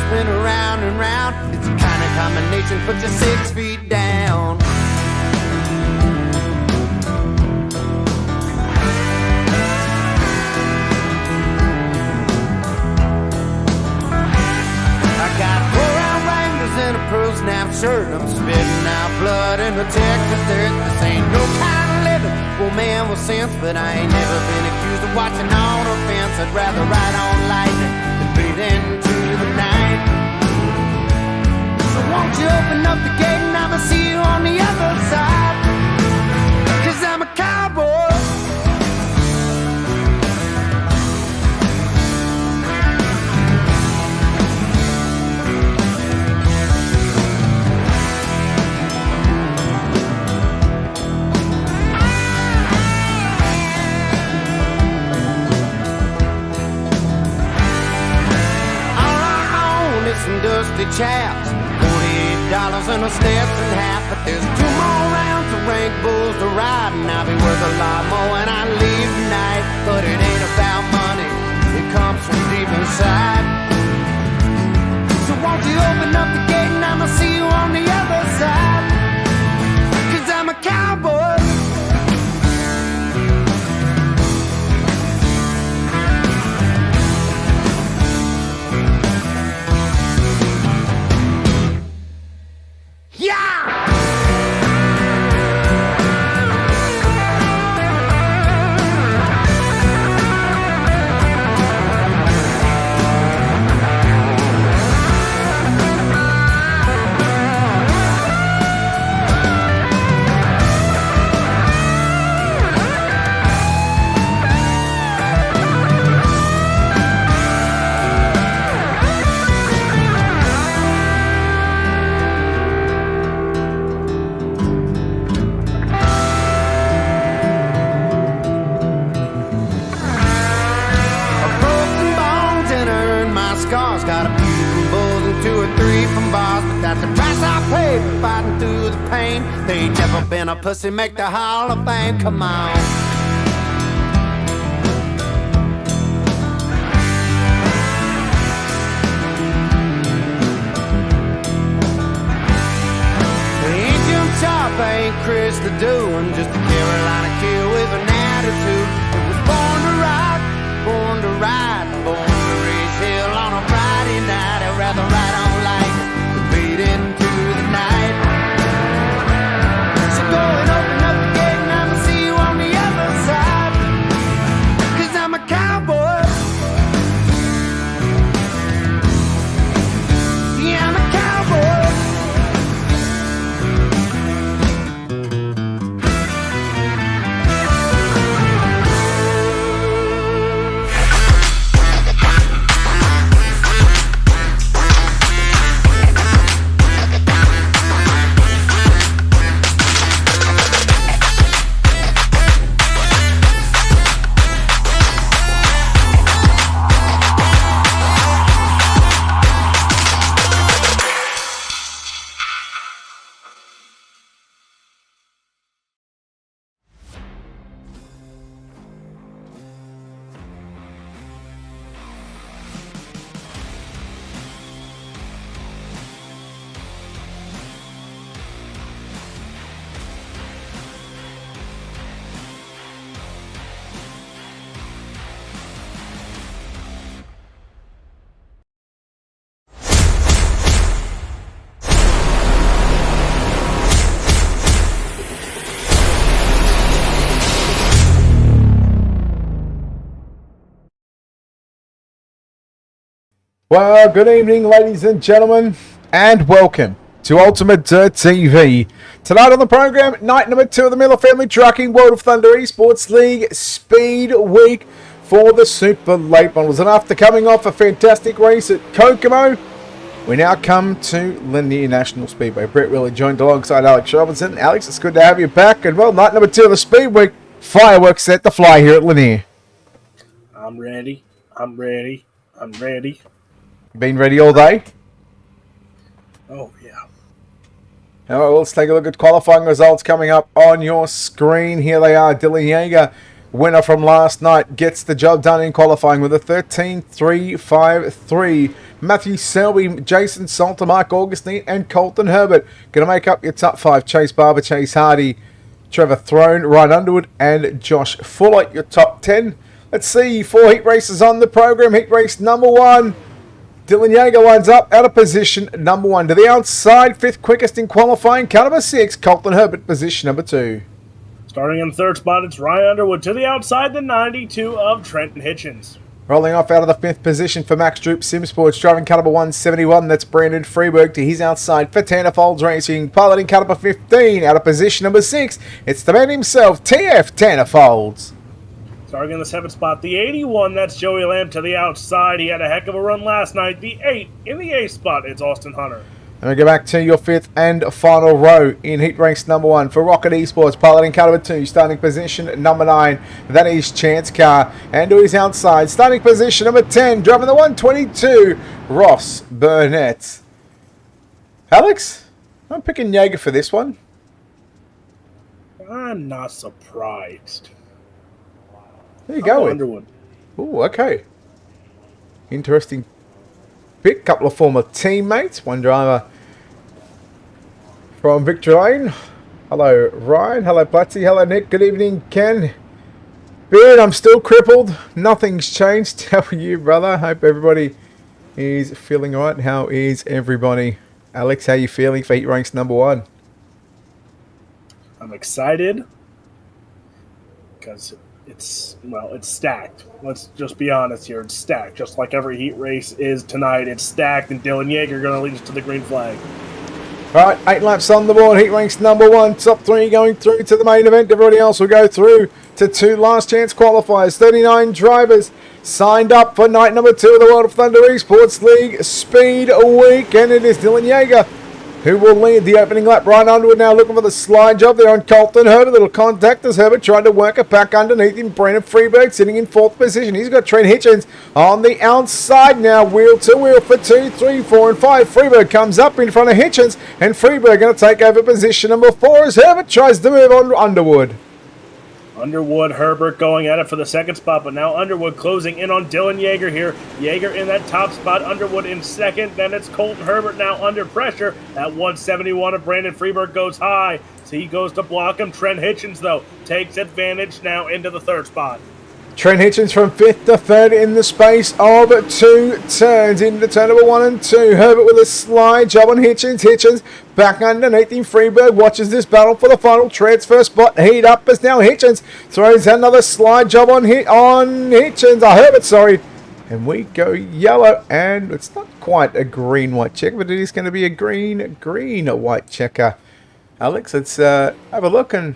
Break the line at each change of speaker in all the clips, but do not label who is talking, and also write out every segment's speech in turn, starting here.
spin around and round. It's a kind of combination, puts you 6 feet down. In a pearl snap shirt, I'm spitting out blood in the Texas dirt. This ain't no kind of living, well man with sense, but I ain't never been accused of watching on a fence. I'd rather ride on lightning than bleed into the night. So won't you open up the gate and I'ma see you on the other side, 'cause I'm a cowboy. Some dusty chaps, $48 and a Stetson hat. But there's 2 more rounds of rank bulls to ride, and I'll be worth a lot more when I leave tonight. But it ain't about money, it comes from deep inside. So won't you open up the gate and I'ma see you on the other side, 'cause I'm a cowboy. Got a few from bulls and 2 or 3 from bars, but that's the price I pay for fighting through the pain. They ain't never been a pussy, make the Hall of Fame. Come on. They ain't Jim Sharp, I ain't Chris Ledoux. I'm just a Carolina kid with an attitude. I was born to ride, born to ride, born to raise hell on a Friday night. I'd rather ride on light than bleed into the night. So go and open up the gate and I'ma see you on the other side, 'cause I'm a cowboy. Yeah, I'm a cowboy.
Well, good evening, ladies and gentlemen, and welcome to UltimateDirtTV. Tonight on the program, night number 2 of the Miller Family Trucking World of Thunder Esports League Speed Week for the Super Late Models. And after coming off a fantastic race at Kokomo, we now come to Lanier National Speedway. Brett Wheeler joined alongside Alex Robinson. Alex, it's good to have you back. And well, night number 2 of the Speed Week, fireworks set to fly here at Lanier.
I'm ready. I'm ready. I'm ready.
Been ready all day?
Oh, yeah.
All right, well, let's take a look at qualifying results coming up on your screen. Here they are. Dylan Yeager winner from last night, gets the job done in qualifying with a 13.353. Matthew Selby, Jason Salter, Mark Augustine, and Colton Herbert going to make up your top 5. Chase Barber, Chase Hardy, Trevor Throne, Ryan Underwood, and Josh Fuller, your top 10. Let's see, 4 heat races on the program. Heat race number 1. Dylan Yeager lines up out of position number 1 to the outside. 5th quickest in qualifying. Car number 6, Colton Herbert, position number 2.
Starting in third spot, it's Ryan Underwood. To the outside, the 92 of Trenton Hitchens.
Rolling off out of the 5th position for Max Droop Sim Sports, driving car number 171. That's Brandon Freeberg to his outside for Tanner Folds Racing. Piloting car number 15 out of position number 6. It's the man himself, TF Tanner Folds.
Starting in the 7th spot, the 81, that's Joey Lamb to the outside. He had a heck of a run last night. The 8 in the 8th spot, it's Austin Hunter.
And we go back to your 5th and final row in heat race number 1 for Rocket Esports, piloting car number 2, starting position number 9. That is Chance Carr. And to his outside, starting position number 10, driving the 122, Ross Burnett. Alex, I'm picking Yeager for this one.
I'm not surprised.
There you go.
Underwood.
Oh, okay. Interesting pick. Couple of former teammates. One driver from Victory Lane. Hello, Ryan. Hello, Platzi. Hello, Nick. Good evening, Ken. Beard, I'm still crippled. Nothing's changed. How are you, brother? Hope everybody is feeling all right. How is everybody? Alex, how are you feeling for heat race number 1?
I'm excited because it's stacked. Let's just be honest here. It's stacked. Just like every heat race is tonight, it's stacked, and Dylan Yeager going to lead us to the green flag.
All right, 8 laps on the board. Heat race number 1. Top 3 going through to the main event. Everybody else will go through to 2 last chance qualifiers. 39 drivers signed up for night number 2 of the World of Thunder Esports League Speed Week, and it is Dylan Yeager who will lead the opening lap. Ryan Underwood now looking for the slide job there on Colton Herbert. Little contact as Herbert trying to work it back underneath him. Brandon Freeberg sitting in 4th position. He's got Trent Hitchens on the outside now. Wheel to wheel for 2, 3, 4, and 5. Freeberg comes up in front of Hitchens, and Freeberg going to take over position number 4 as Herbert tries to move on Underwood.
Underwood, Herbert going at it for the 2nd spot, but now Underwood closing in on Dylan Yeager here. Yeager in that top spot, Underwood in 2nd. Then it's Colton Herbert now under pressure. At 171 of Brandon Freeberg goes high, so he goes to block him. Trent Hitchens, though, takes advantage now into the 3rd spot.
Trent Hitchens from 5th to 3rd in the space of 2 turns into turn number 1 and 2. Herbert with a slide job on Hitchens. Hitchens back underneath him. Freeberg watches this battle for the final transfer spot. Heat up as now Hitchens throws another slide job on Hitchens. Herbert, sorry. And we go yellow, and it's not quite a green-white checker, but it is going to be a green-white checker. Alex, let's have a look and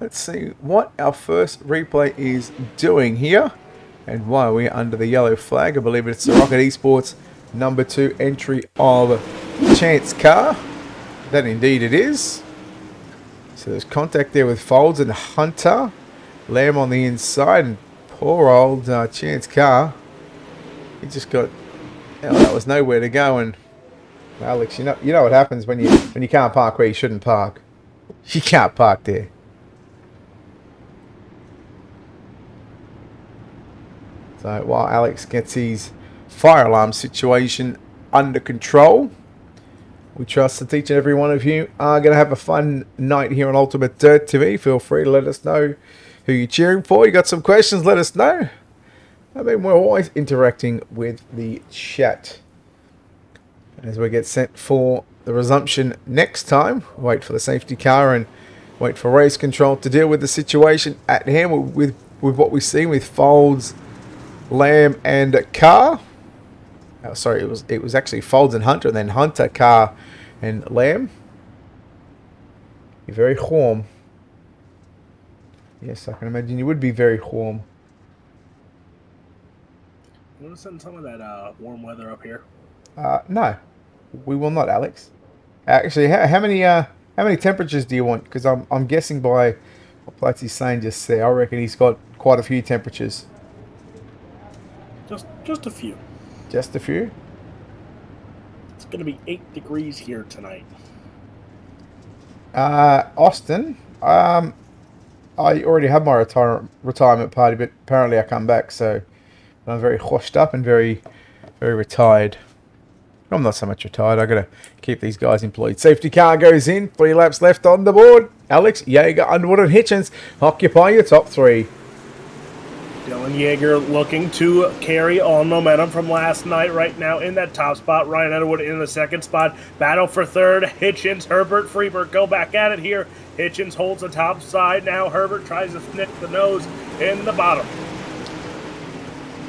let's see what our first replay is doing here and why we're under the yellow flag. I believe it's the Rocket Esports number 2 entry of Chance Carr. That indeed it is. So there's contact there with Folds and Hunter. Lamb on the inside, and poor old Chance Carr. He just got... that was nowhere to go. And Alex, you know what happens when you can't park where you shouldn't park. You can't park there. So while Alex gets his fire alarm situation under control, we trust that each and every one of you are going to have a fun night here on UltimateDirtTV. Feel free to let us know who you're cheering for. You got some questions, let us know. I mean, we're always interacting with the chat. As we get set for the resumption next time, wait for the safety car and wait for race control to deal with the situation at hand with what we see with Folds, Lamb, and Carr. Oh, sorry, it was actually Folds and Hunter, and then Hunter, Carr, and Lamb. You're very warm. Yes, I can imagine you would be very warm.
You want to send some of that warm weather up here?
No, we will not, Alex. Actually, how many temperatures do you want? Because I'm guessing by what Platzi's saying just there, I reckon he's got quite a few temperatures.
Just a few.
Just a few?
It's going to be 8 degrees here tonight.
Austin, I already had my retirement party, but apparently I come back, so I'm very washed up and very, very retired. I'm not so much retired. I gotta keep these guys employed. Safety car goes in. 3 laps left on the board. Alex, Jaeger, Underwood, and Hitchens occupy your top 3.
Dylan Yeager looking to carry on momentum from last night right now in that top spot. Ryan Underwood in the second spot. Battle for third. Hitchens, Herbert, Freebird go back at it here. Hitchens holds the top side. Now Herbert tries to sniff the nose in the bottom.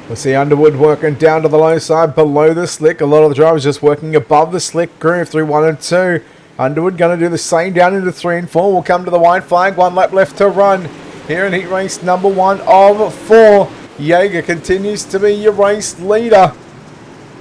We'll see Underwood working down to the low side below the slick. A lot of the drivers just working above the slick groove through 1 and 2. Underwood going to do the same down into 3 and 4. We'll come to the white flag. 1 lap left to run. Here in heat race number 1 of 4. Jaeger continues to be your race leader.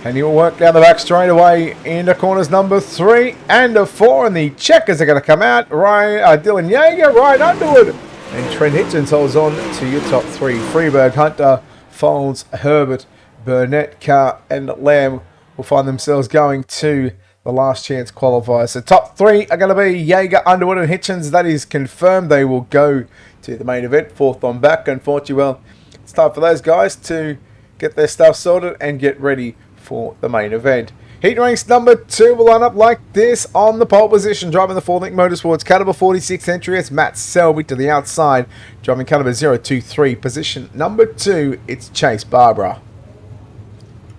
And he'll work down the back straight away into corners number 3 and 4. And the checkers are going to come out. Dylan Jaeger, Ryan Underwood. And Trent Hitchens holds on to your top 3. Freeberg, Hunter, Foles, Herbert, Burnett, Carr, and Lamb will find themselves going to the last chance qualifiers. So top 3 are going to be Jaeger, Underwood, and Hitchens. That is confirmed. They will go to the main event. 4th on back. Unfortunately, well, it's time for those guys to get their stuff sorted and get ready for the main event. Heat race number 2 will line up like this on the pole position. Driving the 4-Link Motorsports caliber 46 entry, it's Matt Selby to the outside. Driving caliber 023. Position number 2, it's Chase Barbara.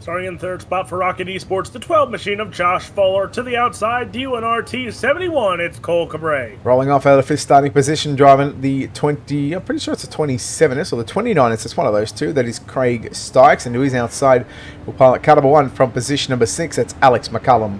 Starting in third spot for Rocket Esports, the 12 machine of Josh Fuller. To the outside, DUNRT 71, it's Cole Cabray.
Rolling off out of 5th starting position, driving the 20, I'm pretty sure it's a 27S or the 29S, it's one of those two. That is Craig Stykes, and to his outside will pilot caliber 1 from position number 6, that's Alex McCullum.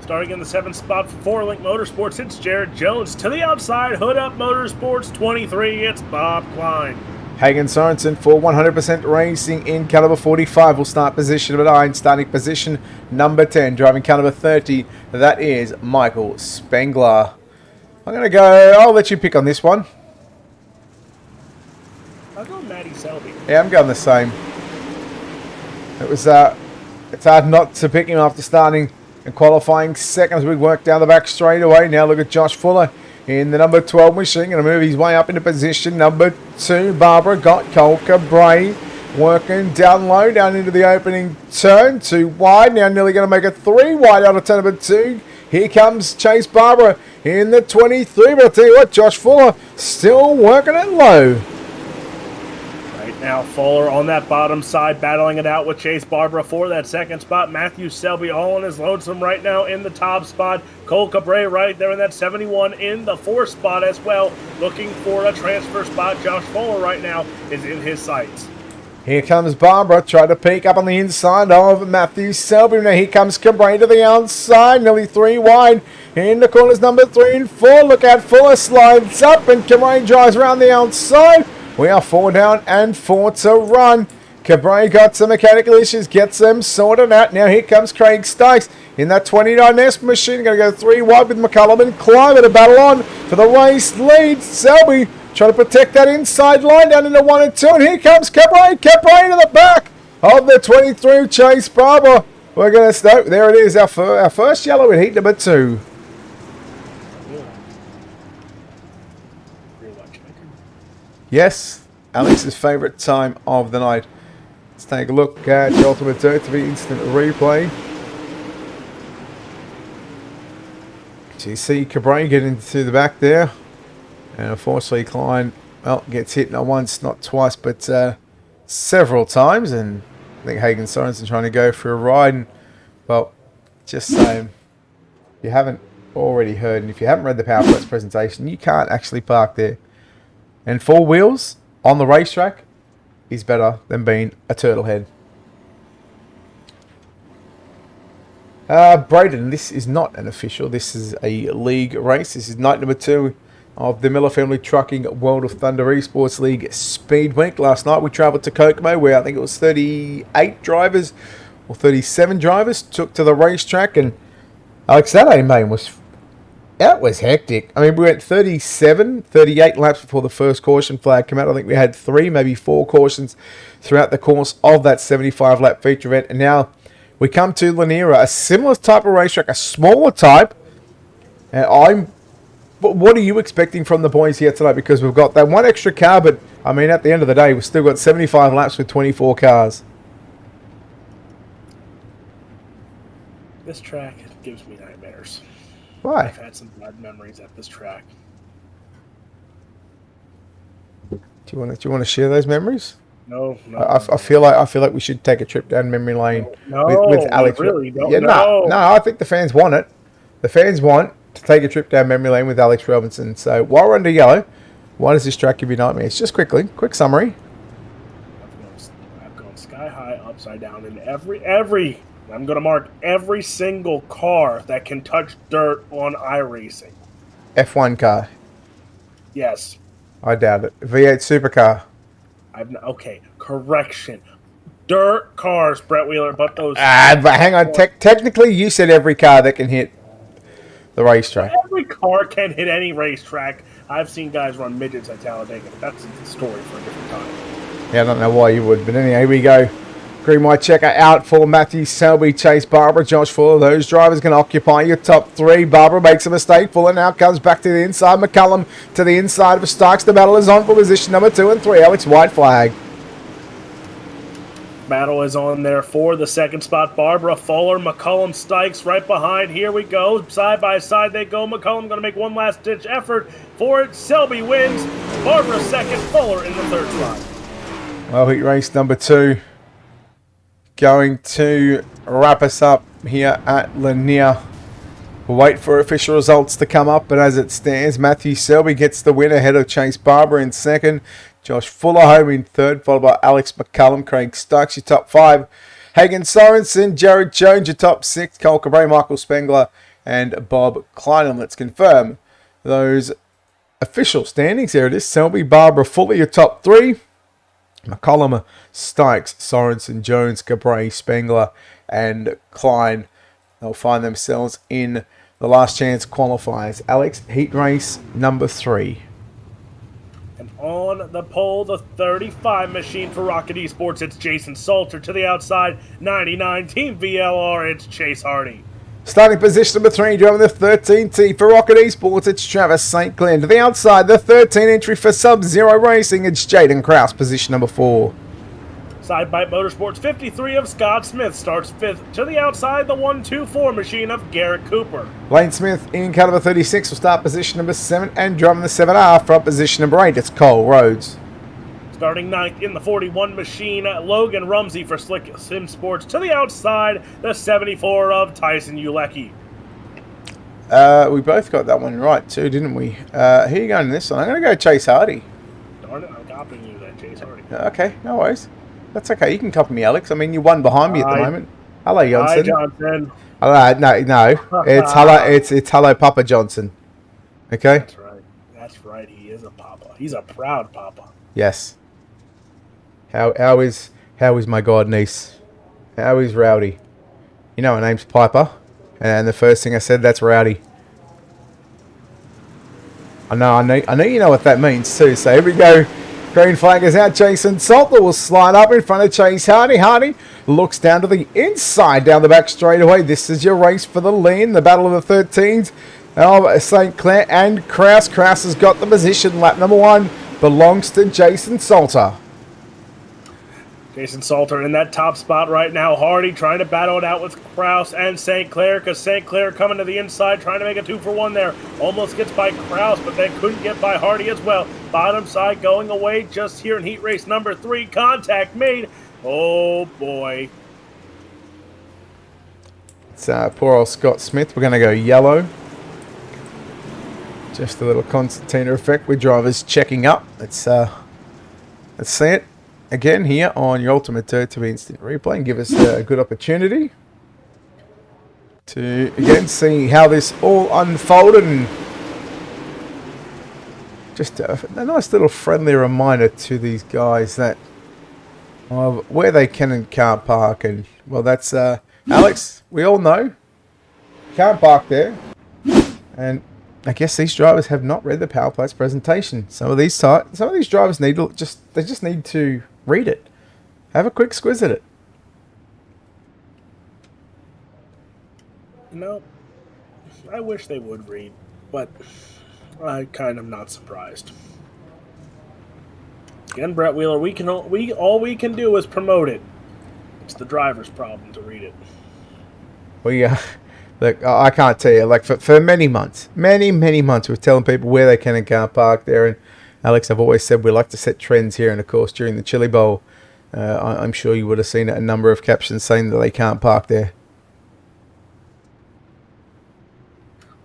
Starting in the 7th spot for 4-Link Motorsports, it's Jared Jones. To the outside, Hood Up Motorsports 23, it's Bob Klein.
Hagen Sorensen for 100% Racing in caliber 45 will start position number 9, starting position number 10, driving caliber 30. That is Michael Spengler. I'm going to go, I'll let you pick on this one.
I'll go Matty Selby.
Yeah, I'm going the same. It was, it's hard not to pick him after starting and qualifying second as we work down the back straight away. Now look at Josh Fuller in the number 12 machine, going to move his way up into position number 2. Barbara got Cole Cabray working down low, down into the opening turn. 2 wide, now nearly going to make it 3 wide out of turn number 2. Here comes Chase Barbara in the 23, but I'll tell you what, Josh Fuller still working it low.
Now Fuller on that bottom side, battling it out with Chase Barbara for that second spot. Matthew Selby all on his lonesome right now in the top spot. Cole Cabray right there in that 71 in the 4th spot as well, looking for a transfer spot. Josh Fuller right now is in his sights.
Here comes Barbara, trying to peek up on the inside of Matthew Selby. Now here comes Cabray to the outside, nearly 3 wide. In the corners number 3 and 4. Look out, Fuller slides up and Cabray drives around the outside. We are 4 down and 4 to run. Cabray got some mechanical issues, gets them sorted out. Now here comes Craig Stykes in that 29S machine. Going to go 3 wide with McCullum and Climber to battle on for the race lead. Selby trying to protect that inside line down into 1 and 2. And here comes Cabray. Cabray to the back of the 23 Chase Barber. We're going to start. There it is, our first yellow in heat number 2. Yes, Alex's favourite time of the night. Let's take a look at the UltimateDirtTV instant replay. So you see Cabray get into the back there. And unfortunately Klein, well, gets hit not once, not twice, but several times. And I think Hagen Sorensen trying to go for a ride. And, well, just saying, if you haven't already heard, and if you haven't read the PowerPoint presentation, you can't actually park there. And 4 wheels on the racetrack is better than being a turtle head. Braden, this is not an official. This is a league race. This is night number 2 of the Miller Family Trucking World of Thunder Esports League Speedweek. Last night we travelled to Kokomo, where I think it was 38 drivers or 37 drivers took to the racetrack. And Alex, that A-main was... That was hectic. I mean, we went 38 laps before the first caution flag came out. I think we had 3, maybe 4 cautions throughout the course of that 75-lap feature event. And now we come to Lanier, a similar type of racetrack, a smaller type. And what are you expecting from the boys here tonight? Because we've got that one extra car, but I mean, at the end of the day, we've still got 75 laps with 24 cars.
This track gives me nightmares.
Why?
I've had some bad memories at this track.
Do you want to share those memories?
No.
I feel like we should take a trip down memory lane with Alex.
Really don't.
Yeah, no. I think the fans want it. The fans want to take a trip down memory lane with Alex Robinson. So while we're under yellow, why does this track give you nightmares? Just quick summary.
I've gone sky high, upside down, and every. I'm going to mark every single car that can touch dirt on iRacing.
F1 car.
Yes.
I doubt it. V8 supercar.
Okay, correction. Dirt cars, Brett Wheeler, but those...
But hang on. Technically, you said every car that can hit the racetrack.
Every car can hit any racetrack. I've seen guys run midgets at Talladega, but that's a story for a different time.
Yeah, I don't know why you would, but anyway, here we go. Green white checker out for Matthew Selby, Chase Barber, Josh Fuller. Those drivers can occupy your top three. Barber makes a mistake. Fuller now comes back to the inside. McCullum to the inside of Starks. The battle is on for position number 2 and 3. Alex, white flag.
Battle is on there for the second spot. Barbara, Fuller, McCullum, Stikes right behind. Here we go. Side by side they go. McCullum going to make one last ditch effort for it. Selby wins. Barbara second. Fuller in the third spot.
Well, heat race number 2. Going to wrap us up here at Lanier. We'll wait for official results to come up, but as it stands, Matthew Selby gets the win ahead of Chase Barber in second. Josh Fuller home in third, followed by Alex McCullum. Craig Stokes, your top 5. Hagen Sorensen, Jared Jones, your top 6. Cole Cabray, Michael Spengler, and Bob Kleinen. Let's confirm those official standings. There it is. Selby, Barber, Fuller, your top 3. McCullum, Stikes, Sorensen, Jones, Cabray, Spengler, and Klein. They'll find themselves in the last chance qualifiers. Alex, heat race number 3.
And on the pole, the 35 machine for Rocket Esports, it's Jason Salter. To the outside, 99 Team VLR, it's Chase Hardy.
Starting position number 3, driving the 13T for Rocket Esports, it's Travis St. Clair. To the outside, the 13 entry for Sub-Zero Racing, it's Jaden Krause, position number 4.
Sidebite Motorsports 53 of Scott Smith starts 5th. To the outside, the 124 machine of Garrett Cooper.
Lane Smith in car number 36 will start position number 7 and driving the 7R from position number 8, it's Cole Rhodes.
Starting 9th in the 41 machine, Logan Rumsey for Slick Sim Sports. To the outside, the 74 of Tyson Ulecki.
We both got that one right too, didn't we? Who are you going in this one? I'm going to go Chase Hardy.
Darn it, I'm copying you then, Chase Hardy.
Okay, no worries. That's okay. You can copy me, Alex. I mean, you're one behind me at the moment. Hello, Johnson.
Hi, Johnson.
No. It's hello. It's hello, Papa Johnson. Okay.
That's right. That's right. He is a papa. He's a proud papa.
Yes. How is my god niece? How is Rowdy? You know her name's Piper, and the first thing I said, that's Rowdy. I know you know what that means too. So here we go. Green flag is out. Jason Salter will slide up in front of Chase Hardy. Hardy looks down to the inside, down the back straightaway. This is your race for the lead. The battle of the 13s. St. Clair and Krause. Krause has got the position. Lap number 1 belongs to Jason Salter.
Jason Salter in that top spot right now. Hardy trying to battle it out with Krause and St. Clair, because St. Clair coming to the inside, trying to make a 2-for-1 there. Almost gets by Krause, but then couldn't get by Hardy as well. Bottom side going away just here in heat race number 3. Contact made. Oh, boy.
It's poor old Scott Smith. We're going to go yellow. Just a little concertina effect with drivers checking up. Let's see it again here on your UltimateDirtTV instant replay and give us a good opportunity to again see how this all unfolded, and just a nice little friendly reminder to these guys that of where they can and can't park. And well, that's Alex, we all know can't park there, and I guess these drivers have not read the Power Plates presentation. Some of these drivers need to just need to read it. Have a quick squiz at it.
No, I wish they would read, but I kind of not surprised. Again, Brett Wheeler, all we can do is promote it. It's the driver's problem to read it.
Look, I can't tell you. Like for many months, many months, we're telling people where they can and can't park there. And Alex, I've always said we like to set trends here. And of course, during the Chili Bowl, I'm sure you would have seen a number of captions saying that they can't park there.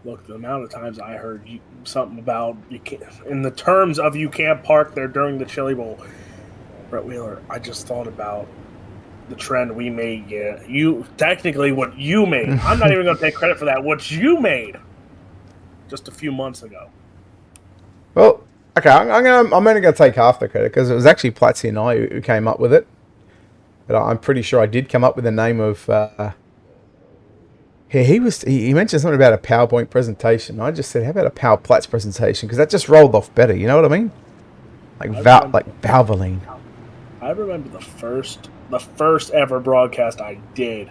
Look, the amount of times I heard something about you can't, in the terms of you can't park there during the Chili Bowl, Brett Wheeler, I just thought about the trend we made. Yeah, what you made. I'm not even going to take credit for that. What you made just a few months ago.
Well, okay, I'm only going to take half the credit because it was actually Platzi and I who came up with it. But I'm pretty sure I did come up with the name of. He mentioned something about a PowerPoint presentation. I just said, how about a Power Platz presentation? Because that just rolled off better. You know what I mean? Like Valvoline.
I remember the first ever broadcast I did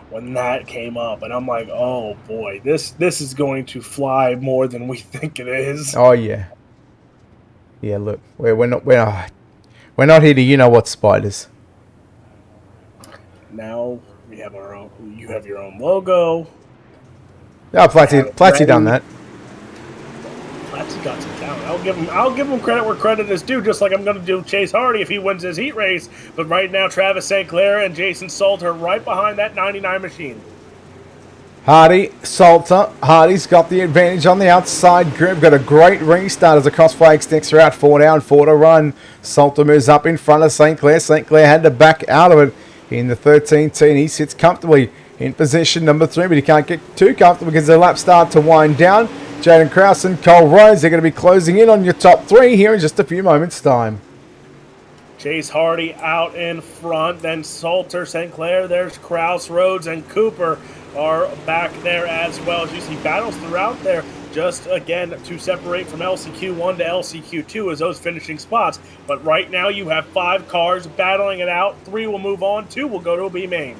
when that came up, and I'm like, oh boy, this is going to fly more than we think it is.
Oh yeah. Yeah, look, we're not here to what spiders.
Now we have our own. You have your own logo.
Yeah, Platzi done that.
Platzi got some talent. I'll give him credit where credit is due, just like I'm going to do Chase Hardy if he wins his heat race. But right now, Travis St. Clair and Jason Salter right behind that 99 machine.
Hardy's got the advantage on the outside group. Got a great restart as the cross flag sticks are out. 4 down, 4 to run. Salter moves up in front of St. Clair. St. Clair had to back out of it in the 13-10. He sits comfortably in position number 3, but he can't get too comfortable because the laps start to wind down. Jaden Krause and Cole Rhodes, they're going to be closing in on your top 3 here in just a few moments' time.
Chase Hardy out in front, then Salter, St. Clair, there's Krause, Rhodes, and Cooper are back there as well. As you see battles throughout there, just again to separate from LCQ1 to LCQ2 as those finishing spots. But right now you have 5 cars battling it out. 3 will move on, 2 will go to a B main.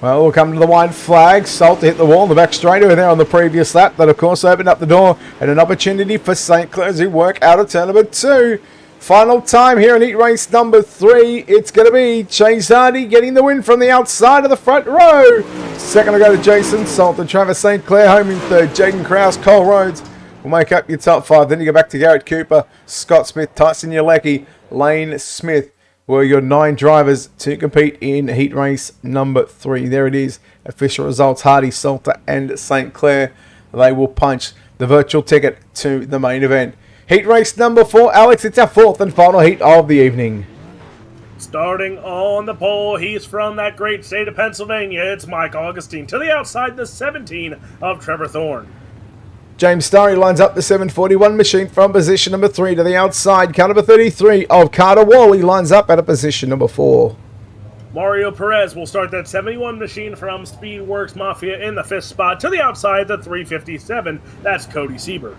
Well, we'll come to the white flag. Salter hit the wall in the back straightaway there on the previous lap. That, of course, opened up the door and an opportunity for St. Clair as he work out of turn number 2. Final time here in heat race number 3. It's going to be Chase Hardy getting the win from the outside of the front row. Second will go to Jason Salter, Travis St. Clair home in third. Jaden Krause, Cole Rhodes will make up your top 5. Then you go back to Garrett Cooper, Scott Smith, Tyson Yalecki, Lane Smith were your 9 drivers to compete in heat race number 3. There it is. Official results, Hardy, Salter and St. Clair. They will punch the virtual ticket to the main event. Heat race number 4. Alex, it's our 4th and final heat of the evening.
Starting on the pole, he's from that great state of Pennsylvania. It's Mike Augustine. To the outside, the 17 of Trevor Thorne.
James Starry lines up the 741 machine from position number 3 to the outside. Car number 33 of Carter Wally lines up at a position number 4.
Mario Perez will start that 71 machine from Speedworks Mafia in the 5th spot. To the outside, the 357. That's Cody Sieber.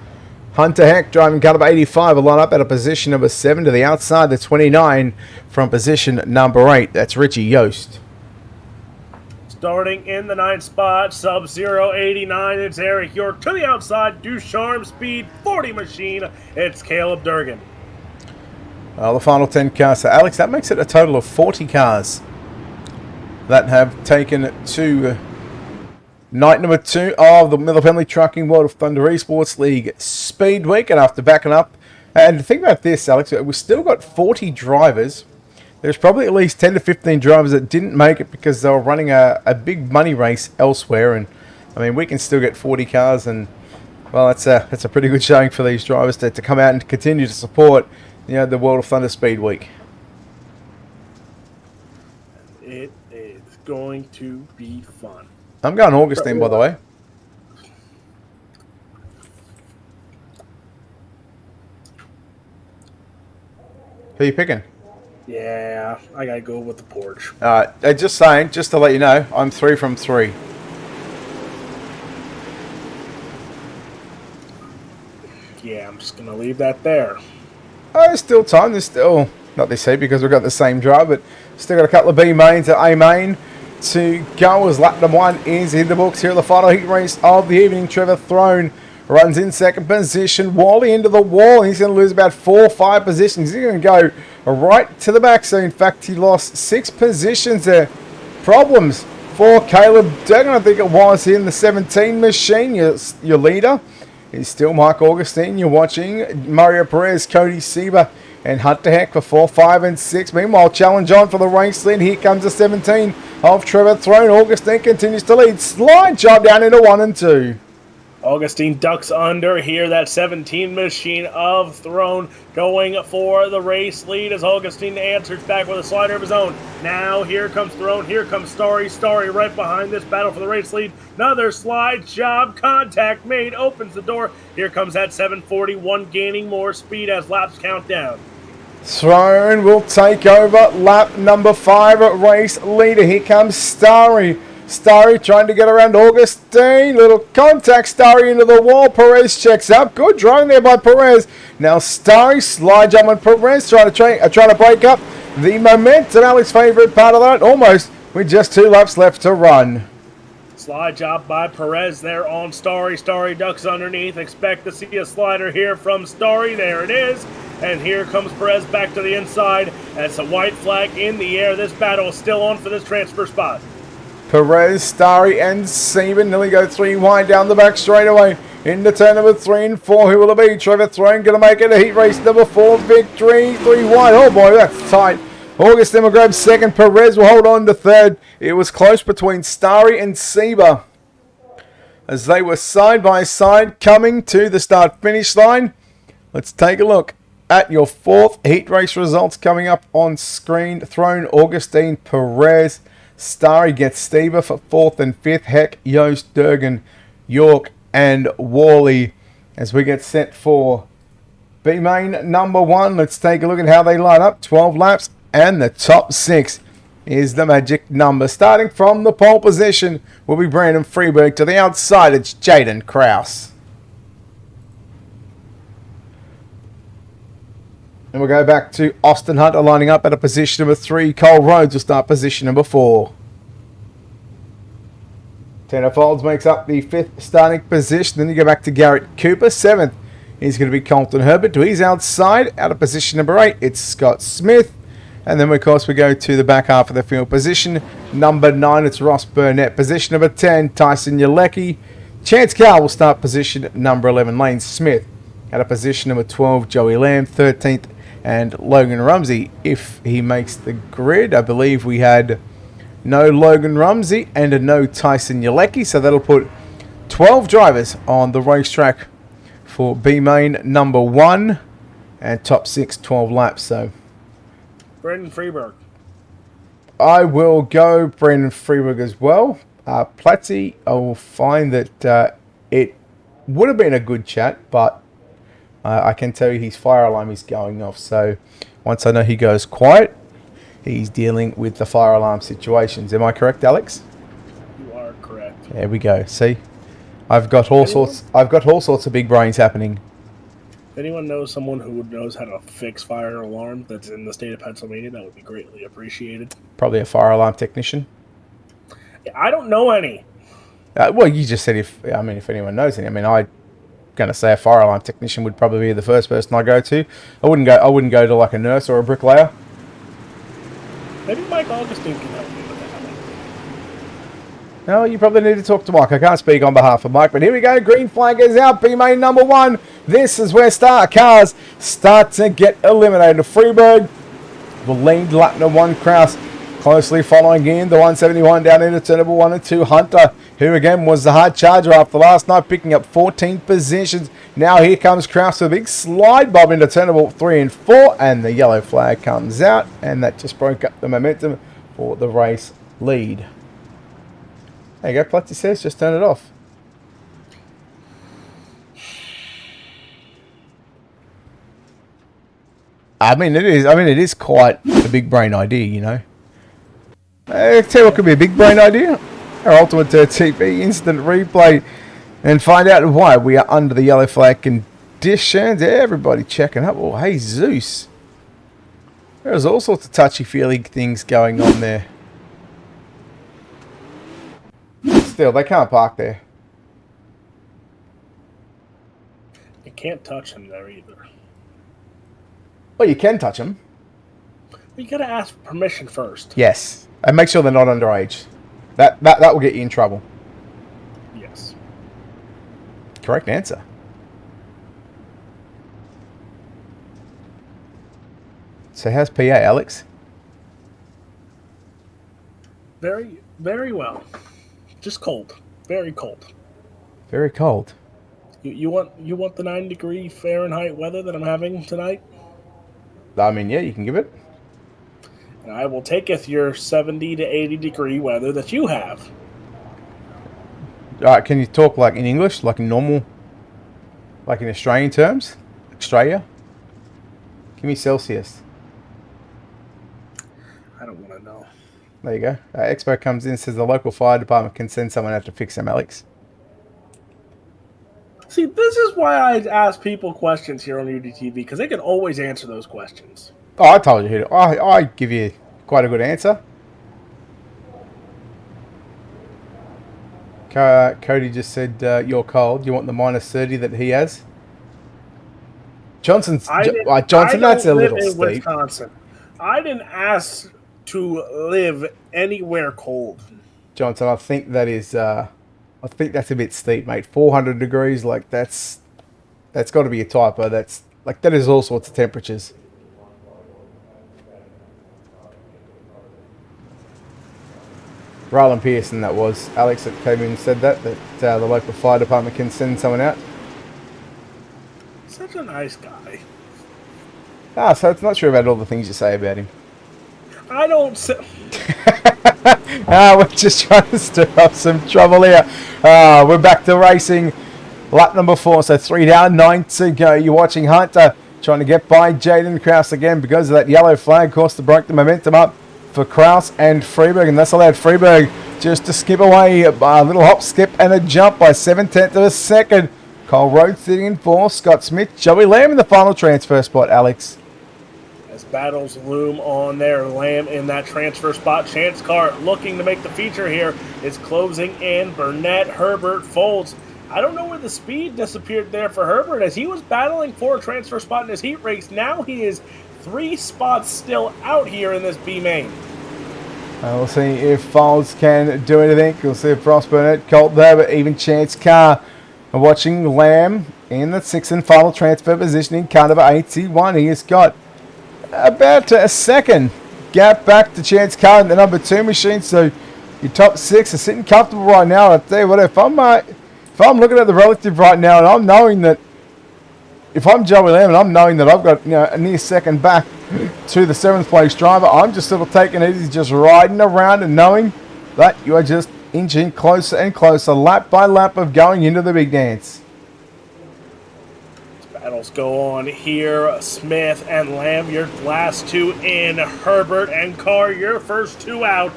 Hunter Heck driving car number 85 will line up at a position number 7 to the outside. The 29 from position number 8. That's Richie Yost.
Starting in the 9th spot, Sub-Zero 89, it's Eric York. To the outside, Ducharme Speed 40 machine, it's Caleb Durgan.
Well, the final 10 cars. So, Alex, that makes it a total of 40 cars that have taken to night number 2 of the Miller Family Trucking World of Thunder Esports League Speedweek. And after backing up, and think about this, Alex, we've still got 40 drivers. There's probably at least 10 to 15 drivers that didn't make it because they were running a big money race elsewhere. And, I mean, we can still get 40 cars. And, well, that's a pretty good showing for these drivers to come out and continue to support, the World of Thunder Speed Week.
It is going to be fun.
I'm going Augustine, by the way. Who are you picking?
Yeah, I gotta go with the porch.
Just saying, just to let you know, I'm 3 from 3.
Yeah, I'm just gonna leave that there.
There's still time. There's still, not this heat because we've got the same drive, but still got a couple of B mains at A main to go as lap number 1 is in the books here at the final heat race of the evening. Trevor Thorne runs in second position. Wally into the wall. He's going to lose about 4 or 5 positions. He's going to go right to the back. So, in fact, he lost 6 positions there. Problems for Caleb Duggan, I think it was, in the 17 machine. Your leader is still Mike Augustine. You're watching Mario Perez, Cody Sieber, and Hunter Heck for 4, 5, and 6. Meanwhile, challenge on for the race lead. Here comes the 17 of Trevor Throne. Augustine continues to lead. Slide job down into 1 and 2.
Augustine ducks under here. That 17 machine of Throne going for the race lead as Augustine answers back with a slider of his own. Now here comes Throne. Here comes Starry. Starry right behind this battle for the race lead. Another slide job. Contact made. Opens the door. Here comes that 741 gaining more speed as laps count down.
Throne will take over lap number 5 at race leader. Here comes Starry. Starry trying to get around Augustine. Little contact. Starry into the wall. Perez checks up. Good driving there by Perez. Now Starry slide jump on Perez trying to break up the momentum. Alex' favourite part of that. Almost with just 2 laps left to run.
Slide job by Perez there on Starry. Starry ducks underneath. Expect to see a slider here from Starry. There it is. And here comes Perez back to the inside. That's a white flag in the air. This battle is still on for this transfer spot.
Perez, Starry, and Seaman nearly go 3 wide down the back straight away. Into turn number 3 and 4. Who will it be? Trevor Throne going to make it a heat race number 4 victory. 3 wide. Oh boy, that's tight. Augustine will grab second. Perez will hold on to third. It was close between Starry and Sieber as they were side by side coming to the start-finish line. Let's take a look at your 4th heat race results coming up on screen. Throne, Augustine, Perez. Starry gets Stever for 4th and 5th. Heck, Yost, Durgan, York, and Worley as we get set for B main number 1. Let's take a look at how they line up. 12 laps and the top 6 is the magic number. Starting from the pole position will be Brandon Freeberg. To the outside, it's Jaden Krause. And we'll go back to Austin Hunter lining up at a position number 3. Cole Rhodes will start position number 4. Tanner Folds makes up the 5th starting position. Then you go back to Garrett Cooper. 7th is going to be Colton Herbert. To his outside, out of position number 8, it's Scott Smith. And then, of course, we go to the back half of the field. Position number 9, it's Ross Burnett. Position number 10, Tyson Yalecki. Chance Carr will start position number 11. Lane Smith out of position number 12, Joey Lamb. 13th, and Logan Rumsey, if he makes the grid. I believe we had no Logan Rumsey and a no Tyson Yalecki, so that'll put 12 drivers on the racetrack for B main number 1 and top 6, 12 laps. So
Brendan Freeberg.
I will go Brendan Freeberg as well. Platzi, I will find that it would have been a good chat, but I can tell you his fire alarm is going off. So once I know he goes quiet, he's dealing with the fire alarm situations. Am I correct, Alex?
You are correct.
There we go. See, I've got all sorts of big brains happening.
If anyone knows someone who knows how to fix fire alarm that's in the state of Pennsylvania, that would be greatly appreciated.
Probably a fire alarm technician.
I don't know any.
Well, you just said if anyone knows any. I mean, I'm going to say a fire alarm technician would probably be the first person I go to. I wouldn't go to like a nurse or a bricklayer.
Maybe Mike Augustine can help me with that.
No, you probably need to talk to Mike. I can't speak on behalf of Mike, but here we go. Green flag is out. B main number 1. This is where star cars start to get eliminated. Freeberg will lead lap number 1. Krause closely following in the 171 down into turn number 1 and 2. Hunter, who again was the hard charger after last night, picking up 14 positions. Now here comes Krause with a big slide bob into turn number 3 and 4, and the yellow flag comes out, and that just broke up the momentum for the race lead. There you go, Platzi says, just turn it off. it is quite a big brain idea, you know. I'll tell you what could be a big brain idea. Our UltimateDirtTV instant replay and find out why we are under the yellow flag conditions. Everybody checking up. Oh, hey, Zeus. There's all sorts of touchy-feely things going on there. Still, they can't park there.
can't touch him there either.
Well, you can touch them.
You gotta ask for permission first.
Yes. And make sure they're not underage. That will get you in trouble.
Yes.
Correct answer. So how's PA, Alex?
Very, very well. Just cold. Very cold.
Very cold.
You want the 9-degree Fahrenheit weather that I'm having tonight?
I mean, yeah, you can give it.
And I will taketh your 70 to 80-degree weather that you have.
All right, can you talk like in English, like in normal, like in Australian terms? Australia? Give me Celsius.
I don't want to know.
There you go. Expo comes in, says the local fire department can send someone out to fix them, Alex.
See, this is why I ask people questions here on UDTV, because they can always answer those questions.
Oh, I told you. I give you quite a good answer. Cody just said you're cold. You want the -30 that he has? Johnson, that's a little steep.
Wisconsin. I didn't ask to live anywhere cold.
Johnson, I think that is. I think that's a bit steep, mate. 400 degrees, like that's got to be a typo. That is all sorts of temperatures. Rylan Pearson, that was Alex that came in and said that the local fire department can send someone out.
Such a nice guy.
So it's not sure about all the things you say about him.
I don't.
We're just trying to stir up some trouble here. We're back to racing. Lap number 4, so 3 down, 9 to go. You're watching Hunter trying to get by Jaden Krause again because of that yellow flag. Of course, to break the momentum up for Krause and Freeberg, and that's allowed Freeberg just to skip away a little hop, skip, and a jump by 7/10 of a second. Cole Rhodes sitting in 4, Scott Smith, Joey Lamb in the final transfer spot, Alex.
As battles loom on there, Lamb in that transfer spot. Chance Carr looking to make the feature here is closing in. Burnett, Herbert, Folds. I don't know where the speed disappeared there for Herbert as he was battling for a transfer spot in his heat race. Now he is 3 spots still out here in this B main.
We'll see if Folds can do anything. We'll see if Ross Burnett, Colt there, but even Chance Carr. Watching Lamb in the 6th and final transfer position in car number 81. He has got about a second gap back to Chance Carr in the number 2 machine. So your top 6 are sitting comfortable right now. I'll tell you what, if I'm looking at the relative right now and I'm knowing that if I'm Joey Lamb and I'm knowing that I've got a near second back to the 7th place driver, I'm just sort of taking it easy, just riding around and knowing that you are just inching closer and closer, lap by lap of going into the big dance.
Battles go on here. Smith and Lamb, your last 2 in. Herbert and Carr, your first 2 out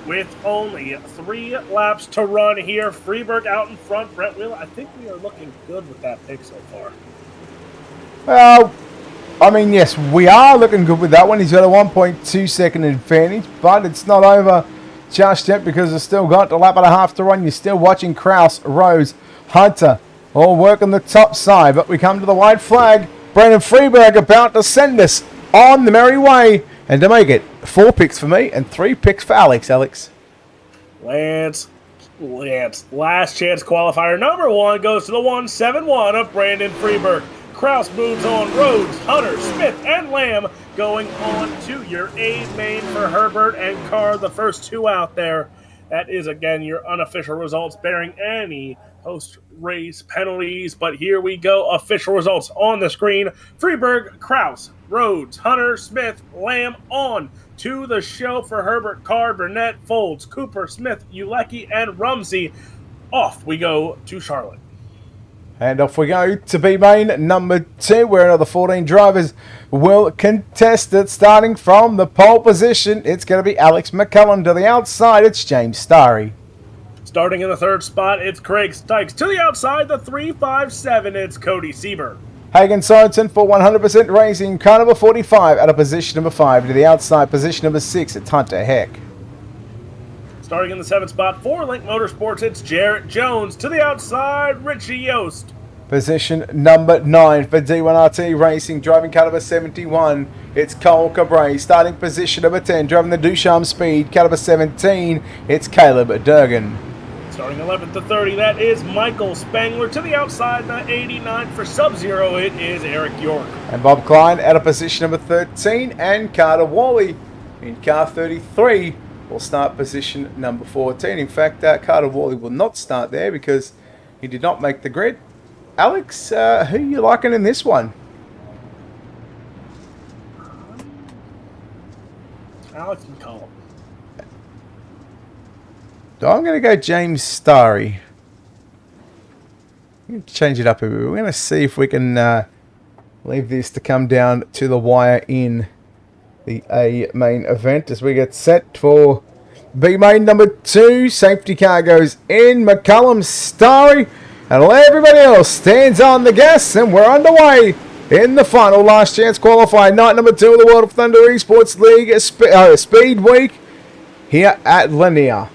with only 3 laps to run here. Freeberg out in front. Brett Wheeler, I think we are looking good with that pick so far.
Well, I mean, yes, we are looking good with that one. He's got a 1.2 second advantage, but it's not over just yet because it's still got a lap and a half to run. You're still watching Krause, Rose, Hunter all work on the top side, but we come to the white flag. Brandon Freeberg about to send us on the merry way, and to make it 4 picks for me and 3 picks for Alex.
Lance, last chance qualifier number 1 goes to the 171 of Brandon Freeberg. Krause moves on. Rhodes, Hunter, Smith, and Lamb going on to your A main for Herbert and Carr, the first 2 out there. That is, again, your unofficial results bearing any post-race penalties. But here we go. Official results on the screen. Freeberg, Krause, Rhodes, Hunter, Smith, Lamb on to the show for Herbert, Carr, Burnett, Folds, Cooper, Smith, Ulecki, and Rumsey. Off we go to Charlotte.
And off we go to B main number 2, where another 14 drivers will contest it. Starting from the pole position, it's going to be Alex McCullum. To the outside, it's James Starry.
Starting in the 3rd spot, it's Craig Stykes. To the outside, the 357, it's Cody Sieber.
Hagen Sorensen for 100% Racing, car number 45, out of position number 5. To the outside, position number 6, it's Hunter Heck.
Starting in the 7th spot for Link Motorsports, it's Jarrett Jones. To the outside, Richie Yost.
Position number 9 for D1RT Racing, driving car number 71. It's Cole Cabray. Starting position number 10, driving the Ducharme Speed, car number 17. It's Caleb Durgan.
Starting 11th to 30, that is Michael Spangler. To the outside, the 89 for Sub-Zero, it is Eric York.
And Bob Klein out of position number 13, and Carter Wally in car 33 will start position number 14. In fact, Carter Wally will not start there because he did not make the grid. Alex, who are you liking in this one?
Alex McCollum.
I'm going to go James Starry. Change it up a bit. We're going to see if we can leave this to come down to the wire in the A main event as we get set for B main number 2. Safety car goes in. McCullum, Starry, and everybody else stands on the gas, and we're underway in the final last chance qualifier night number 2 of the World of Thunder Esports League Speed Week here at Lanier.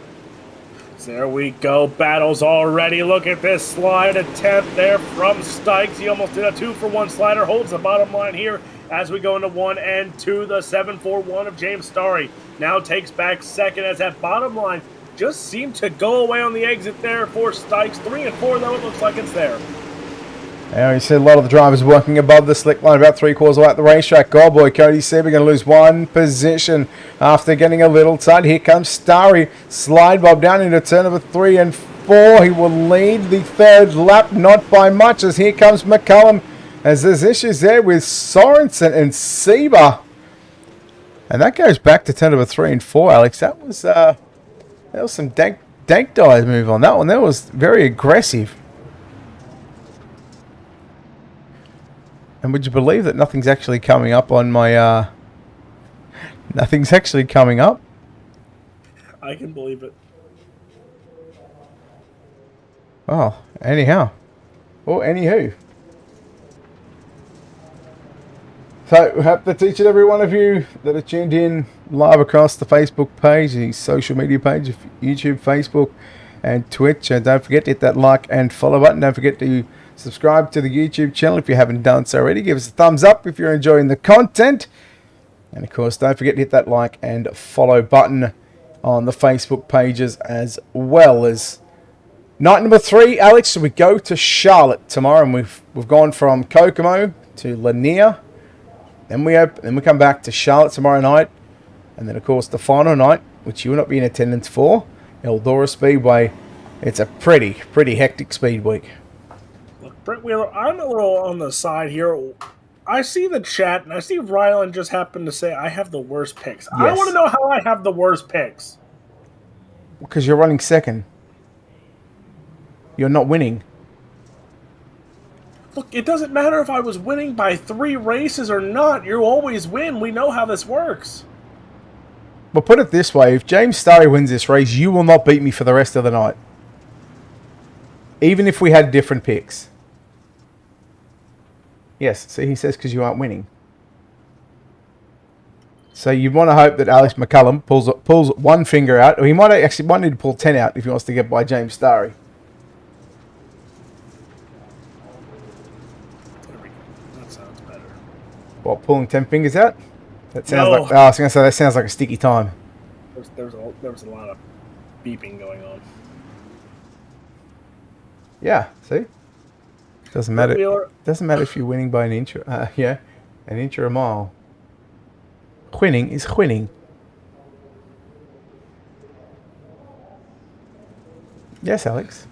There we go. Battles already. Look at this slide attempt there from Stikes. He almost did a 2-for-1 slider. Holds the bottom line here as we go into 1 and 2. The 7-4-1 of James Starry now takes back second as that bottom line just seemed to go away on the exit there for Stikes. 3 and 4, though, it looks like it's there.
You see a lot of the drivers working above the slick line, about 3/4 away at the racetrack. Goldboy, Cody Seaber going to lose 1 position after getting a little tight. Here comes Starry. Slide Bob down into turn number 3 and 4. He will lead the 3rd lap, not by much, as here comes McCullum, as there's issues there with Sorensen and Seaber. And that goes back to turn number 3 and 4, Alex. That was some dank dive move on that one. That was very aggressive. And would you believe that nothing's actually coming up on my... nothing's actually coming up?
I can believe it.
Oh, anyhow. Or anywho. So, hope that each and every one of you that are tuned in live across the Facebook page, the social media page of YouTube, Facebook, and Twitch. And don't forget to hit that like and follow button. Don't forget to subscribe to the YouTube channel if you haven't done so already. Give us a thumbs up if you're enjoying the content. And of course, don't forget to hit that like and follow button on the Facebook pages as well. As night number 3, Alex, so we go to Charlotte tomorrow, and we've gone from Kokomo to Lanier. Then we come back to Charlotte tomorrow night, and then of course the final night, which you will not be in attendance for, Eldora Speedway. It's a pretty hectic speed week.
Brent Wheeler, I'm a little on the side here. I see the chat, and I see Rylan just happened to say I have the worst picks. Yes. I want to know how I have the worst picks.
Because you're running second. You're not winning.
Look, it doesn't matter if I was winning by 3 races or not. You always win. We know how this works.
Well, put it this way. If James Starry wins this race, you will not beat me for the rest of the night. Even if we had different picks. Yes, see, he says because you aren't winning. So you want to hope that Alex McCullum pulls one finger out. Or he might need to pull 10 out if he wants to get by James Starry.
There we go. That sounds better.
What, pulling 10 fingers out? That sounds like... Oh, I was going to say, that sounds like a sticky time.
There was a lot of beeping going on.
Yeah, see? Doesn't matter. Doesn't matter if you're winning by an inch. An inch or a mile. Winning is winning. Yes, Alex.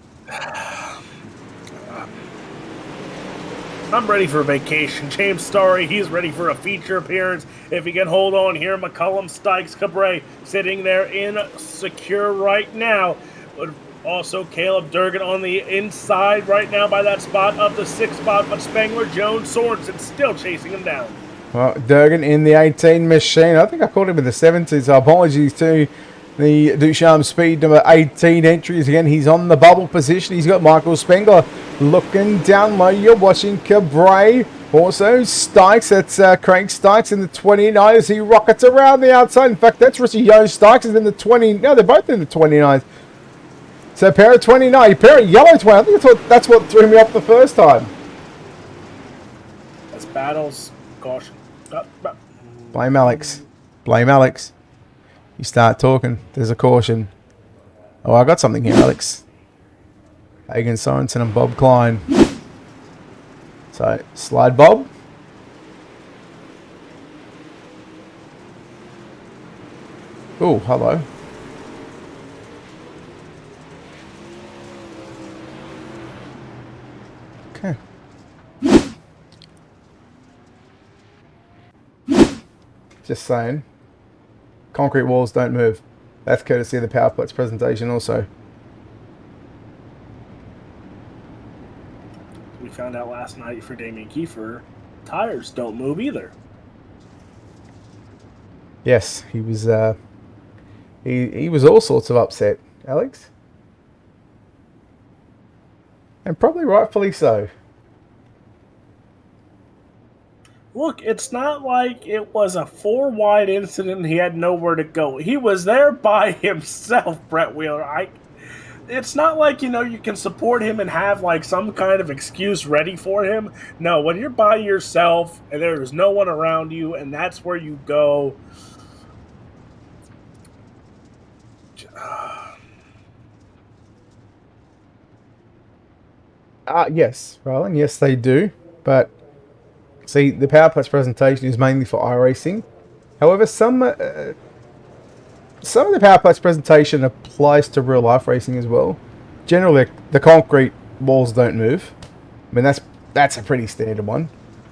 I'm ready for a vacation. James Starry, he's ready for a feature appearance. If he can hold on here, McCullum, Stikes, Cabray sitting there in secure right now. But also, Caleb Durgan on the inside right now by that spot of the 6th spot, but Spangler, Jones, Sorensen still chasing him down. Well,
Durgan in the 18 machine. I think I called him in the 17, so apologies to the Ducharme Speed number 18 entries. Again, he's on the bubble position. He's got Michael Spengler looking down low. You're watching Cabray. Also, Stikes. That's Craig Stikes in the 29 as he rockets around the outside. In fact, that's Richie Yo Stikes is in the 20. No, they're both in the 29. So pair of 29, pair of yellow 20. I think that's what threw me off the first time.
Battles. Caution.
Blame Alex. Blame Alex. You start talking. There's a caution. Oh, I got something here, Alex. Hagen Sorensen and Bob Klein. So, slide Bob. Oh, hello. Okay. Just saying. Concrete walls don't move. That's courtesy of the PowerPlex presentation also.
We found out last night for Damien Kiefer, tires don't move either.
Yes, he was he was all sorts of upset, Alex. And probably rightfully so.
Look, it's not like it was a 4-wide incident and he had nowhere to go. He was there by himself, Brett Wheeler. It's not like, you can support him and have, like, some kind of excuse ready for him. No, when you're by yourself and there's no one around you and that's where you go.
Yes, Roland, yes they do. But, see, the PowerPlex presentation is mainly for iRacing. However, some of the PowerPlex presentation applies to real life racing as well. Generally, the concrete walls don't move. I mean, that's a pretty standard one.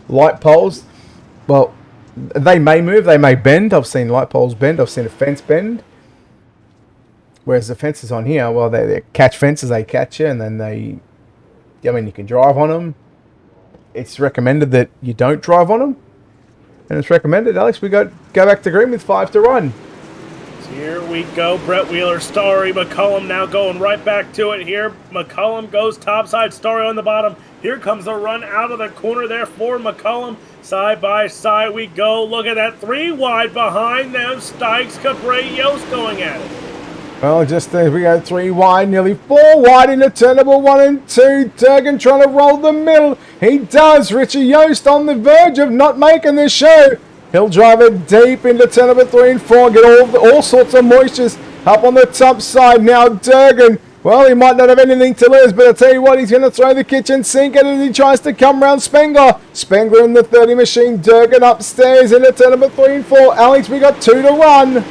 Light poles, well, they may move, they may bend. I've seen light poles bend. I've seen a fence bend. Whereas the fences on here, well, they catch fences, they catch you, and then you can drive on them. It's recommended that you don't drive on them. And it's recommended, Alex, we go back to green with 5 to run.
Here we go, Brett Wheeler, Starry, McCullum now going right back to it here. McCullum goes topside, Starry on the bottom. Here comes the run out of the corner there for McCullum. Side by side we go. Look at that, 3 wide behind them. Stikes, Capre, Yost going at it.
Well, just as we go 3 wide, nearly 4 wide into turn number 1 and 2. Durgan trying to roll the middle. He does. Richie Yost on the verge of not making the show. He'll drive it deep into turn number 3 and 4. Get all sorts of moistures up on the top side. Now Durgan, well, he might not have anything to lose, but I'll tell you what, he's going to throw the kitchen sink at it as he tries to come round Spengler. Spengler in the 30 machine. Durgan upstairs into turn number 3 and 4. Alex, we got 2 to run.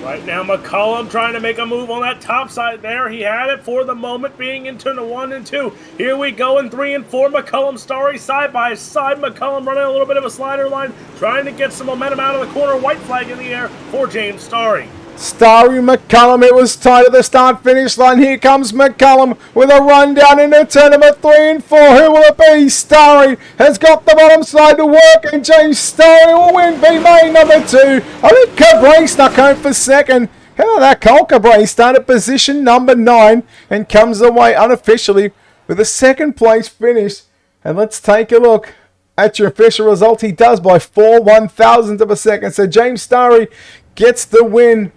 Right now, McCullum trying to make a move on that top side there. He had it for the moment, being in turn 1 and 2. Here we go in 3 and 4. McCullum, Starry, side by side. McCullum running a little bit of a slider line, trying to get some momentum out of the corner. White flag in the air for James Starry.
Starry McCullum, it was tight at the start-finish line. Here comes McCullum with a run down into turn number 3 and 4. Who will it be? Starry has got the bottom side to work, and James Starry will win B-Main number 2. I think Cabre stuck home for second. How about that? Cole Cabre started position number 9 and comes away unofficially with a second place finish. And let's take a look at your official result. He does by 4 1,000ths of a second. So James Starry gets the win.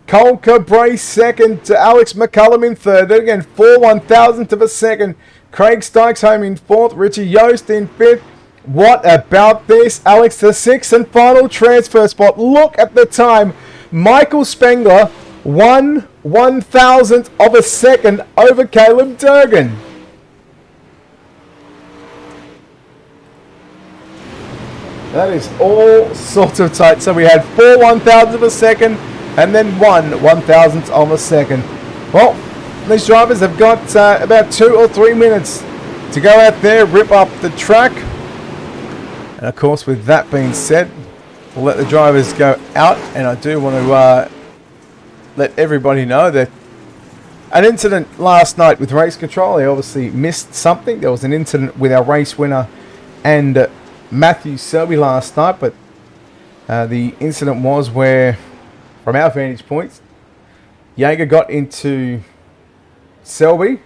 Cole Cabre second to Alex McCullum in third. Then again, 4 1,000ths of a second. Craig Stokes home in fourth. Richie Yost in fifth. What about this, Alex? The sixth and final transfer spot. Look at the time. Michael Spengler, 1 1,000th of a second over Caleb Durgan. That is all sorts of tight. So we had 4 1,000ths of a second. And then 1 1,000th of a second. Well, these drivers have got about 2 or 3 minutes to go out there, rip up the track. And of course, with that being said, we'll let the drivers go out. And I do want to let everybody know that an incident last night with race control, they obviously missed something. There was an incident with our race winner and Matthew Selby last night. But the incident was where, from our vantage points, Jaeger got into Selby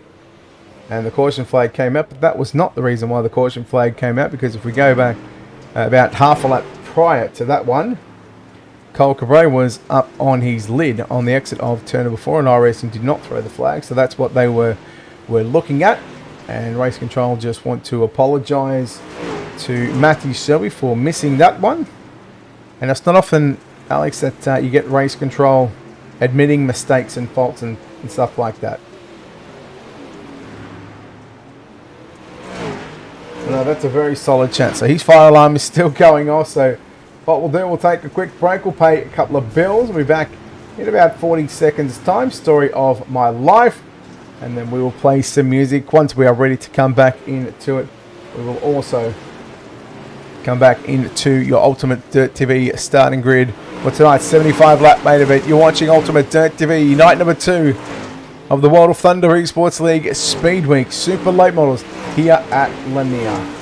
and the caution flag came out, but that was not the reason why the caution flag came out, because if we go back about half a lap prior to that one, Cole Cabre was up on his lid on the exit of turn number 4 and iRacing did not throw the flag, so that's what they were looking at, and race control just want to apologise to Matthew Selby for missing that one. And it's not often, Alex, that you get race control admitting mistakes and faults and stuff like that. No, that's a very solid chance. So his fire alarm is still going off. So what we'll do, we'll take a quick break. We'll pay a couple of bills. We'll be back in about 40 seconds time. Story of my life. And then we will play some music. Once we are ready to come back into it, we will also come back into your Ultimate Dirt TV starting grid for tonight's 75 lap main event. You're watching Ultimate Dirt TV, night number 2 of the World of Thunder Esports League Speed Week Super Late Models here at Lanier.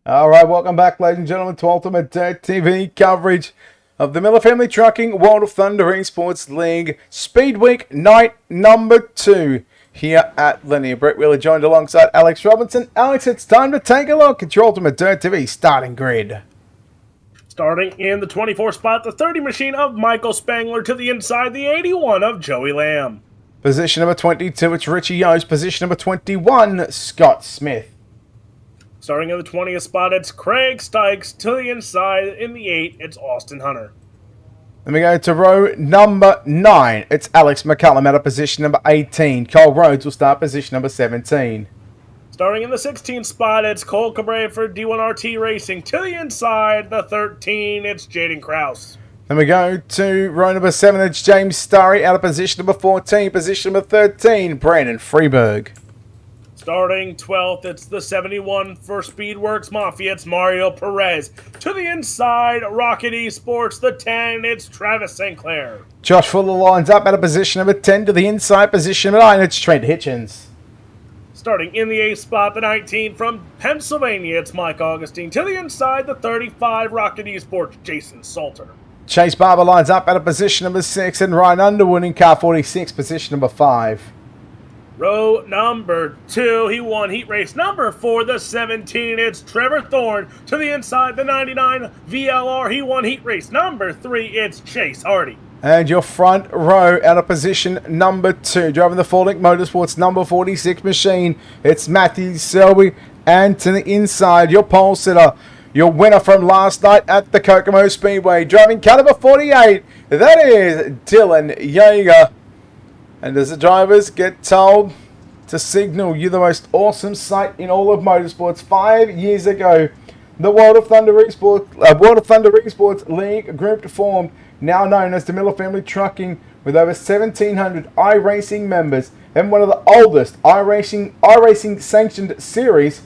All right, welcome back, ladies and gentlemen, to Ultimate Dirt TV coverage of the Miller Family Trucking World of Thunder Esports League Speedweek night number 2 here at Lanier. Brett Wheeler joined alongside Alex Robinson. Alex, it's time to take a look at your Ultimate Dirt TV starting grid.
Starting in the 24 spot, the 30 machine of Michael Spangler to the inside, the 81 of Joey Lamb.
Position number 22, it's Richie Yost. Position number 21, Scott Smith.
Starting in the 20th spot, it's Craig Stykes to the inside. In the 8, it's Austin Hunter.
Then we go to row number 9. It's Alex McCullum out of position number 18. Cole Rhodes will start position number 17.
Starting in the 16th spot, it's Cole Cabrera for D1RT Racing. To the inside, the 13, it's Jaden Krause.
Then we go to row number 7. It's James Starry out of position number 14. Position number 13, Brandon Freeberg.
Starting 12th, it's the 71 for Speedworks Mafia. It's Mario Perez. To the inside, Rocket Esports. The 10, it's Travis St. Clair.
Josh Fuller lines up out of position number 10 to the inside. Position number 9, it's Trent Hitchens.
Starting in the 8th spot, the 19 from Pennsylvania, it's Mike Augustine. To the inside, the 35, Rocket Esports, Jason Salter.
Chase Barber lines up out of position number 6, and Ryan Underwood in car 46, position number 5.
Row number 2, he won heat race number 4, the 17, it's Trevor Thorne. To the inside, the 99 VLR, he won heat race number 3, it's Chase Hardy.
And your front row out of position number 2, driving the Full Link Motorsports number 46 machine, it's Matthew Selby. And to the inside, your pole sitter, your winner from last night at the Kokomo Speedway, driving car number 48, that is Dylan Yeager. And as the drivers get told to signal you the most awesome sight in all of motorsports, 5 years ago, the World of Thunder Esports League group formed, now known as the Miller Family Trucking, with over 1,700 iRacing members and one of the oldest iRacing sanctioned series.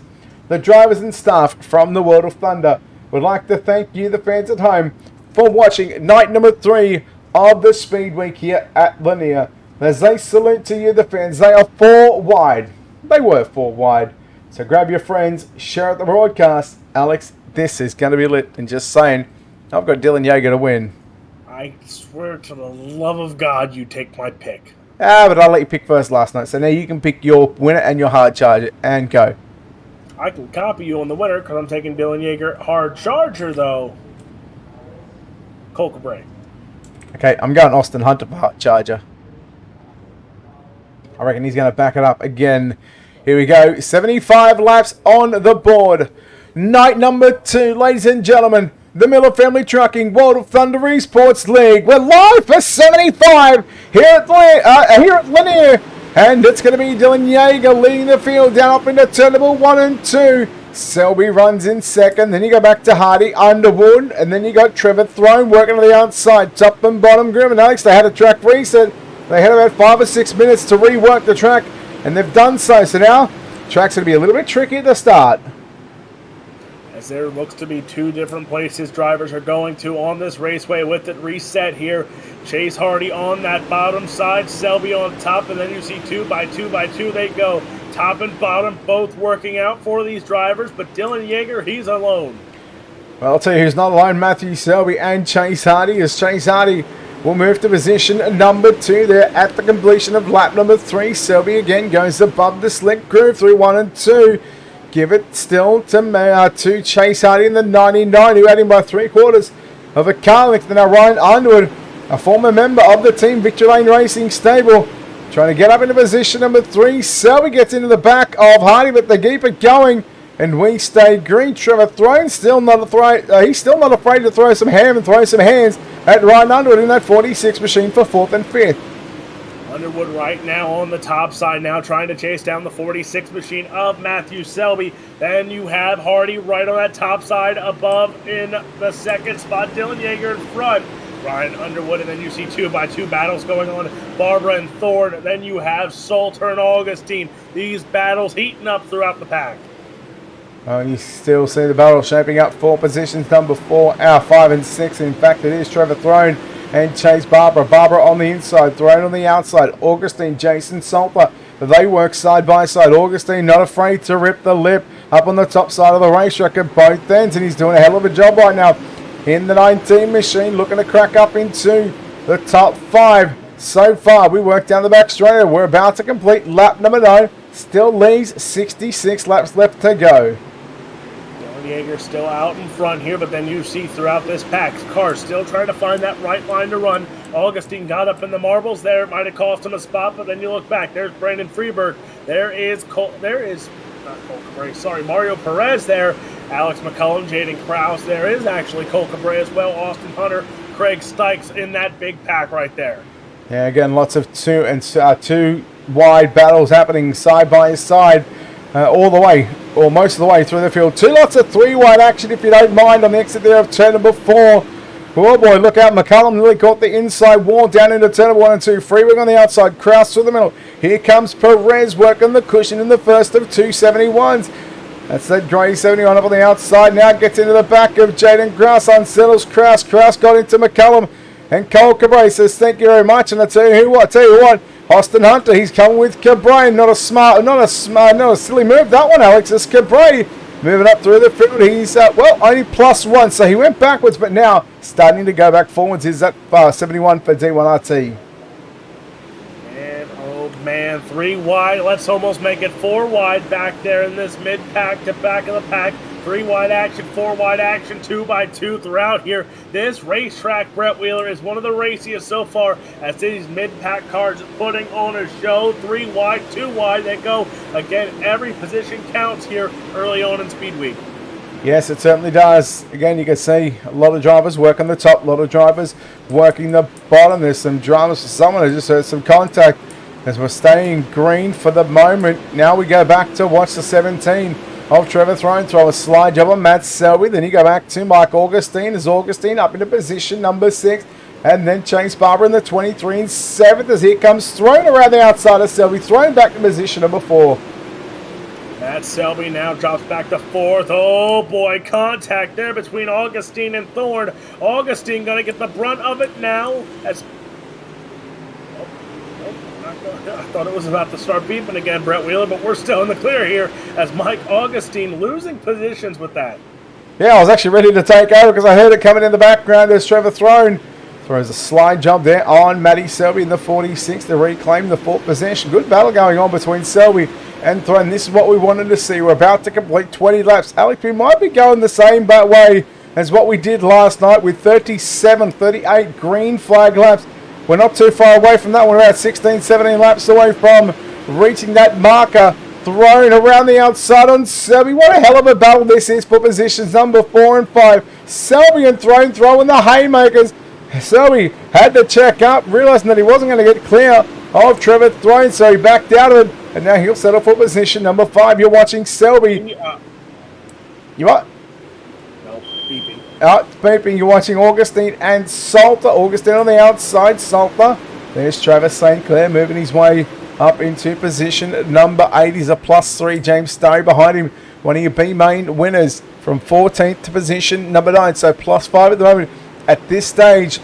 The drivers and staff from the World of Thunder would like to thank you, the fans at home, for watching night number 3 of the Speed Week here at Lanier. As they salute to you, the fans, they are 4 wide. They were 4 wide. So grab your friends, share out the broadcast. Alex, this is going to be lit. And just saying, I've got Dylan Yeager to win.
I swear to the love of God, you take my pick.
But I let you pick first last night. So now you can pick your winner and your hard charger and go.
I can copy you on the winner because I'm taking Dylan Yeager. Hard charger, though. Cole Cabrera.
Okay, I'm going Austin Hunter for hard charger. I reckon he's going to back it up again. Here we go. 75 laps on the board. Night number 2, ladies and gentlemen. The Miller Family Trucking World of Thunder Esports League. We're live for 75 here at Lanier. And it's going to be Dylan Yeager leading the field down up into turn number 1 and 2. Selby runs in second. Then you go back to Hardy, Underwood. And then you got Trevor Throne working on the outside. Top and bottom, Grim and Alex. They had a track reset. They had about 5 or 6 minutes to rework the track, and they've done so. So now, the track's going to be a little bit tricky at the start.
As there looks to be 2 different places drivers are going to on this raceway with it reset here. Chase Hardy on that bottom side, Selby on top, and then you see 2 by 2 by 2 they go. Top and bottom both working out for these drivers, but Dylan Yeager, he's alone.
Well, I'll tell you who's not alone, Matthew Selby and Chase Hardy, as Chase Hardy will move to position number 2 there at the completion of lap number 3. Selby again goes above the slick groove through 1 and 2. Give it still to Chase Hardy in the 99, who had him by 3/4 of a car length. And now Ryan Underwood, a former member of the Team Victory Lane Racing stable, trying to get up into position number 3. Selby gets into the back of Hardy, but they keep it going. And we stay green. Trevor Throne still not afraid. He's still not afraid to throw some ham and throw some hands at Ryan Underwood in that 46 machine for 4th and 5th.
Underwood right now on the top side now trying to chase down the 46 machine of Matthew Selby. Then you have Hardy right on that top side above in the 2nd spot. Dylan Yeager in front. Ryan Underwood, and then you see 2 by 2 battles going on. Barbara and Thorne. Then you have Salter and Augustine. These battles heating up throughout the pack.
You still see the battle shaping up for positions number 4, 5 and 6. In fact, it is Trevor Throne and Chase Barbara. Barbara on the inside, Throne on the outside. Augustine, Jason Salter. They work side by side. Augustine not afraid to rip the lip up on the top side of the racetrack at both ends, and he's doing a hell of a job right now in the 19 machine, looking to crack up into the top 5. So far, we work down the back straight. We're about to complete lap number 9. Still leaves 66 laps left to go.
Lanier still out in front here, but then you see throughout this pack, cars still trying to find that right line to run. Augustine got up in the marbles there. It might have cost him a spot, but then you look back. There's Brandon Freeberg. Mario Perez there. Alex McCullum, Jaden Krause. There is actually Cole Cabrera as well. Austin Hunter, Craig Stykes in that big pack right there.
Yeah, again, lots of two wide battles happening side by side. All the way, or most of the way through the field. Lots of 3 wide action, if you don't mind, on the exit there of turn number 4. Oh boy, look out, McCullum nearly caught the inside wall down into turn number 1 and 2. Freewing on the outside, Krause through the middle. Here comes Perez working the cushion in the first of 271s. That's that grey 71 up on the outside. Now gets into the back of Jaden Krause, unsettles Krause. Krause got into McCullum, and Cole Cabrera says thank you very much. And I tell you what, Austin Hunter, he's coming with Cabrera. Not a silly move, that one, Alex. It's Cabrera moving up through the field. He's, only +1, so he went backwards, but now starting to go back forwards. Is that 71 for D1RT?
And, oh man, 3 wide. Let's almost make it 4 wide back there in this mid-pack to back of the pack. 3 wide action, 4 wide action, 2x2 throughout here. This racetrack, Brett Wheeler, is one of the raciest so far as these mid-pack cars are putting on a show. 3 wide, 2 wide, they go. Again, every position counts here early on in Speed Week.
Yes, it certainly does. Again, you can see a lot of drivers working the top, a lot of drivers working the bottom. There's some dramas for someone who just heard some contact as we're staying green for the moment. Now we go back to watch the 17. Of Trevor Throne, throw a slide job on Matt Selby. Then you go back to Mike Augustine. As Augustine up into position number 6. And then Chase Barber in the 23 and 7th as here comes Throne around the outside of Selby. Thrown back to position number 4.
Matt Selby now drops back to 4th. Oh boy, contact there between Augustine and Thorne. Augustine going to get the brunt of it now as... I thought it was about to start beeping again, Brett Wheeler, but we're still in the clear here as Mike Augustine losing positions with that.
Yeah, I was actually ready to take over because I heard it coming in the background. There's Trevor Throne. Throws a slide jump there on Matty Selby in the 46 to reclaim the 4th possession. Good battle going on between Selby and Throne. This is what we wanted to see. We're about to complete 20 laps. Alex, we might be going the same way as what we did last night with 37, 38 green flag laps. We're not too far away from that. We're about 16, 17 laps away from reaching that marker. Thrown around the outside on Selby. What a hell of a battle this is for positions number 4 and 5. Selby and Throne throwing the haymakers. Selby had to check up, realizing that he wasn't going to get clear of Trevor Throne, so he backed out of it, and now he'll settle for position number 5. You're watching Selby. You what?
No, beeping.
It's beeping. You're watching Augustine and Salter. Augustine on the outside. Salter. There's Travis St. Clair moving his way up into position number 8. He's a +3. James Starry behind him. One of your B-main winners from 14th to position number 9. So +5 at the moment. At this stage,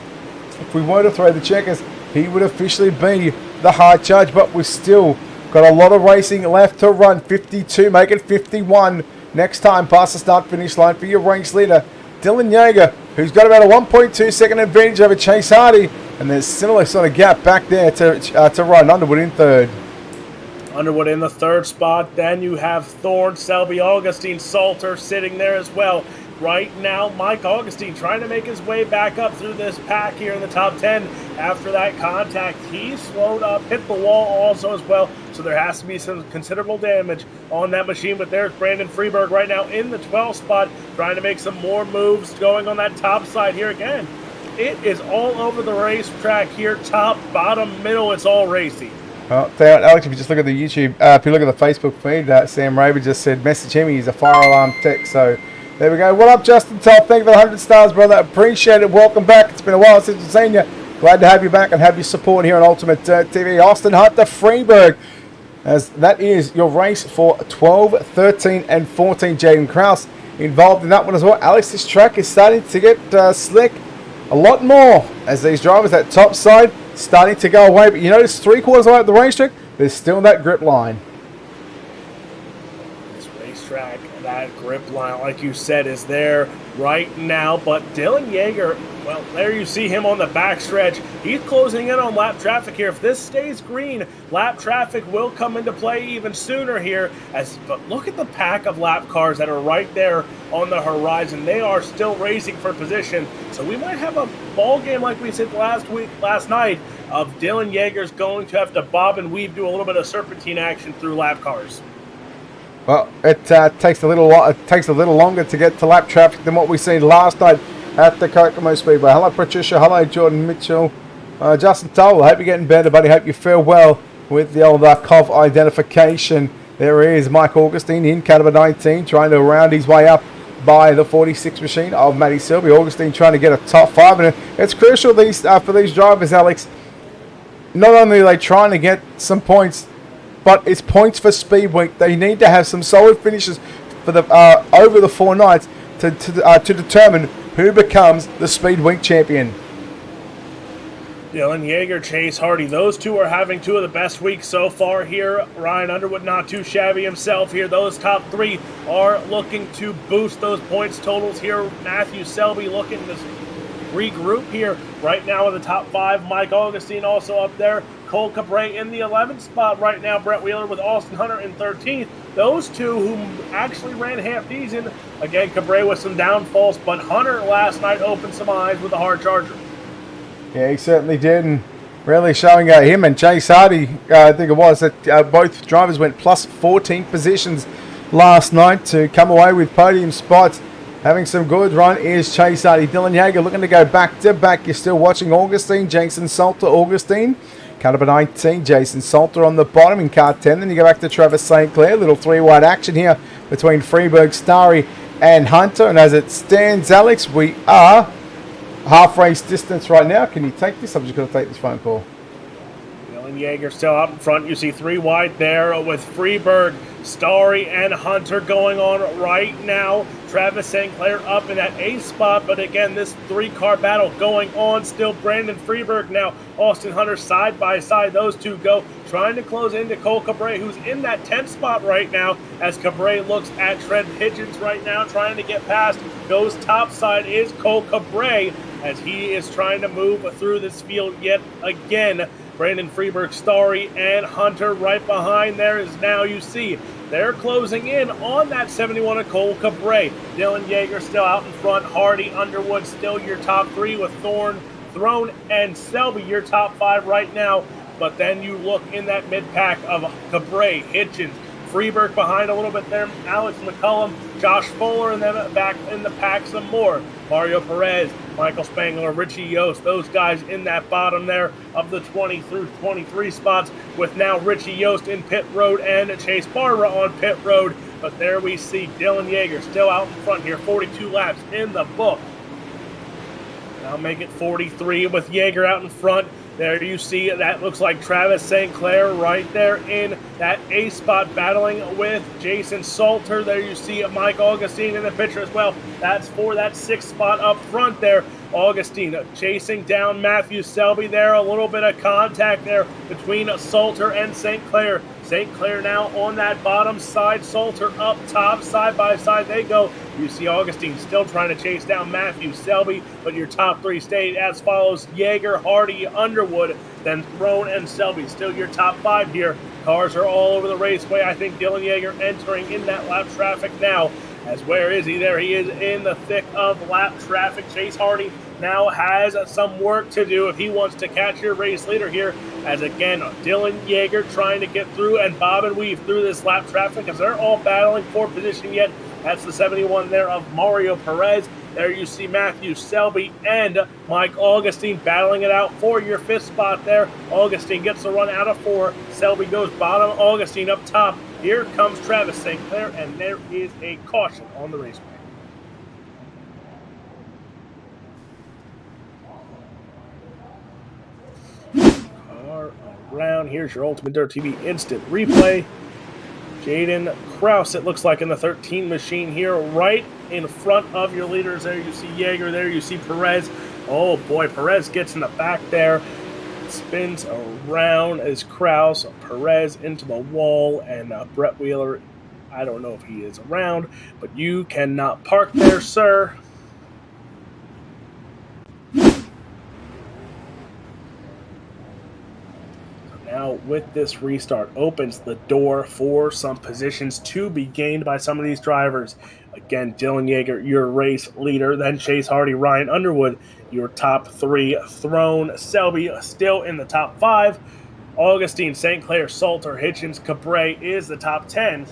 if we were to throw the checkers, he would officially be the hard charge. But we've still got a lot of racing left to run. 52, make it 51 next time past the start-finish line for your race leader, Dylan Yeager, who's got about a 1.2 second advantage over Chase Hardy. And there's similar sort of gap back there to Ryan Underwood in 3rd.
Underwood in the 3rd spot. Then you have Thorne, Selby, Augustine, Salter sitting there as well. Right now, Mike Augustine trying to make his way back up through this pack here in the top 10. After that contact, he slowed up, hit the wall also as well. So there has to be some considerable damage on that machine. But there's Brandon Freeberg right now in the 12th spot, trying to make some more moves going on that top side here again. It is all over the racetrack here, top, bottom, middle. It's all racy.
Well, Alex, if you just look at the YouTube, if you look at the Facebook feed, Sam Raver just said, message him, he's a fire alarm tech. So there we go. What up, Justin Top? Thank you for the 100 stars, brother. Appreciate it. Welcome back. It's been a while since we've seen you. Glad to have you back and have your support here on Ultimate TV. Austin Hunter Freeberg, as that is your race for 12, 13, and 14. Jaden Krause involved in that one as well. Alex, this track is starting to get slick a lot more as these drivers at top side starting to go away. But you notice 3/4 away at the racetrack, there's still that grip line.
This racetrack racetrack. That grip line, like you said, is there right now. But Dylan Yeager, well, there you see him on the backstretch. He's closing in on lap traffic here. If this stays green, lap traffic will come into play even sooner here. But look at the pack of lap cars that are right there on the horizon. They are still racing for position. So we might have a ball game like we said last night, of Dylan Yeager's going to have to bob and weave, do a little bit of serpentine action through lap cars.
Well, it takes a little longer to get to lap traffic than what we seen last night at the Kokomo Speedway. Hello, Patricia. Hello, Jordan Mitchell. Justin Toll, I hope you're getting better, buddy. Hope you feel well with the old COV identification. There is Mike Augustine in car number 19, trying to round his way up by the 46 machine of Matty Selby. Augustine trying to get a top 5, and it's crucial for these drivers, Alex. Not only are they trying to get some points, but it's points for Speedweek. They need to have some solid finishes for the over the 4 nights to determine who becomes the Speedweek champion.
Dylan Yeager, Chase Hardy, those two are having two of the best weeks so far here. Ryan Underwood not too shabby himself here. Those top 3 are looking to boost those points totals here. Matthew Selby looking to regroup here right now in the top 5. Mike Augustine also up there. Cole Cabret in the 11th spot right now. Brett Wheeler with Austin Hunter in 13th. Those two who actually ran half decent. Again, Cabret with some downfalls, but Hunter last night opened some eyes with a hard charger.
Yeah, he certainly did, and really showing him and Chase Hardy, I think it was, that both drivers went plus 14 positions last night to come away with podium spots. Having some good run is Chase Hardy. Dylan Yeager looking to go back to back. You're still watching Augustine, Jason Salter, Augustine. Car number 19, Jason Salter on the bottom in car 10. Then you go back to Travis St. Clair. Little 3-wide action here between Freeberg, Starry and Hunter. And as it stands, Alex, we are half race distance right now. Can you take this? I'm just going to take this phone call.
Dylan Yeager still out in front. You see 3 wide there with Freeberg, Starry, and Hunter going on right now. Travis St. Clair up in that 8th spot, but again, this 3-car battle going on still. Brandon Freeberg now, Austin Hunter side by side. Those two go, trying to close into Cole Cabret, who's in that 10th spot right now, as Cabret looks at Trent Hitchens right now, trying to get past. Goes top side is Cole Cabret, as he is trying to move through this field yet again. Brandon Freeberg, Starry, and Hunter right behind there is now, you see, they're closing in on that 71 of Cole Cabret. Dylan Yeager still out in front. Hardy, Underwood still your top 3 with Thorne, Throne, and Selby your top 5 right now. But then you look in that mid-pack of Cabret, Hitchens, Freeberg behind a little bit there, Alex McCullum, Josh Fuller, and then back in the pack some more. Mario Perez, Michael Spangler, Richie Yost, those guys in that bottom there of the 20 through 23 spots, with now Richie Yost in pit road and Chase Barber on pit road. But there we see Dylan Yeager still out in front here, 42 laps in the book. Now make it 43 with Yeager out in front. There you see, that looks like Travis St. Clair right there in that A spot battling with Jason Salter. There you see Mike Augustine in the picture as well. That's for that 6th spot up front there. Augustine chasing down Matthew Selby there. A little bit of contact there between Salter and St. Clair. St. Clair now on that bottom side. Salter up top, side by side they go. You see Augustine still trying to chase down Matthew Selby, but your top 3 stayed as follows: Yeager, Hardy, Underwood, then Throne and Selby. Still your top 5 here. Cars are all over the raceway. I think Dylan Yeager entering in that lap traffic now. As where is he? There he is in the thick of lap traffic. Chase Hardy now has some work to do if he wants to catch your race leader here. As again, Dylan Yeager trying to get through and bob and weave through this lap traffic as they're all battling for position yet. That's the 71 there of Mario Perez. There you see Matthew Selby and Mike Augustine battling it out for your 5th spot there. Augustine gets the run out of 4. Selby goes bottom. Augustine up top. Here comes Travis St. Clair, and there is a caution on the raceway. Car around. Here's your Ultimate Dirt TV instant replay. Jaden Krause, it looks like, in the 13 machine here, right in front of your leaders. There you see Yeager, there you see Perez. Oh boy, Perez gets in the back there, spins around as Krause, Perez into the wall, and Brett Wheeler I don't know if he is around, but you cannot park there, sir. Now, with this restart, opens the door for some positions to be gained by some of these drivers. Again, Dylan Yeager, your race leader. Then Chase Hardy, Ryan Underwood, your top 3 thrown. Selby still in the top 5. Augustine, St. Clair, Salter, Hitchens, Cabray is the top 10.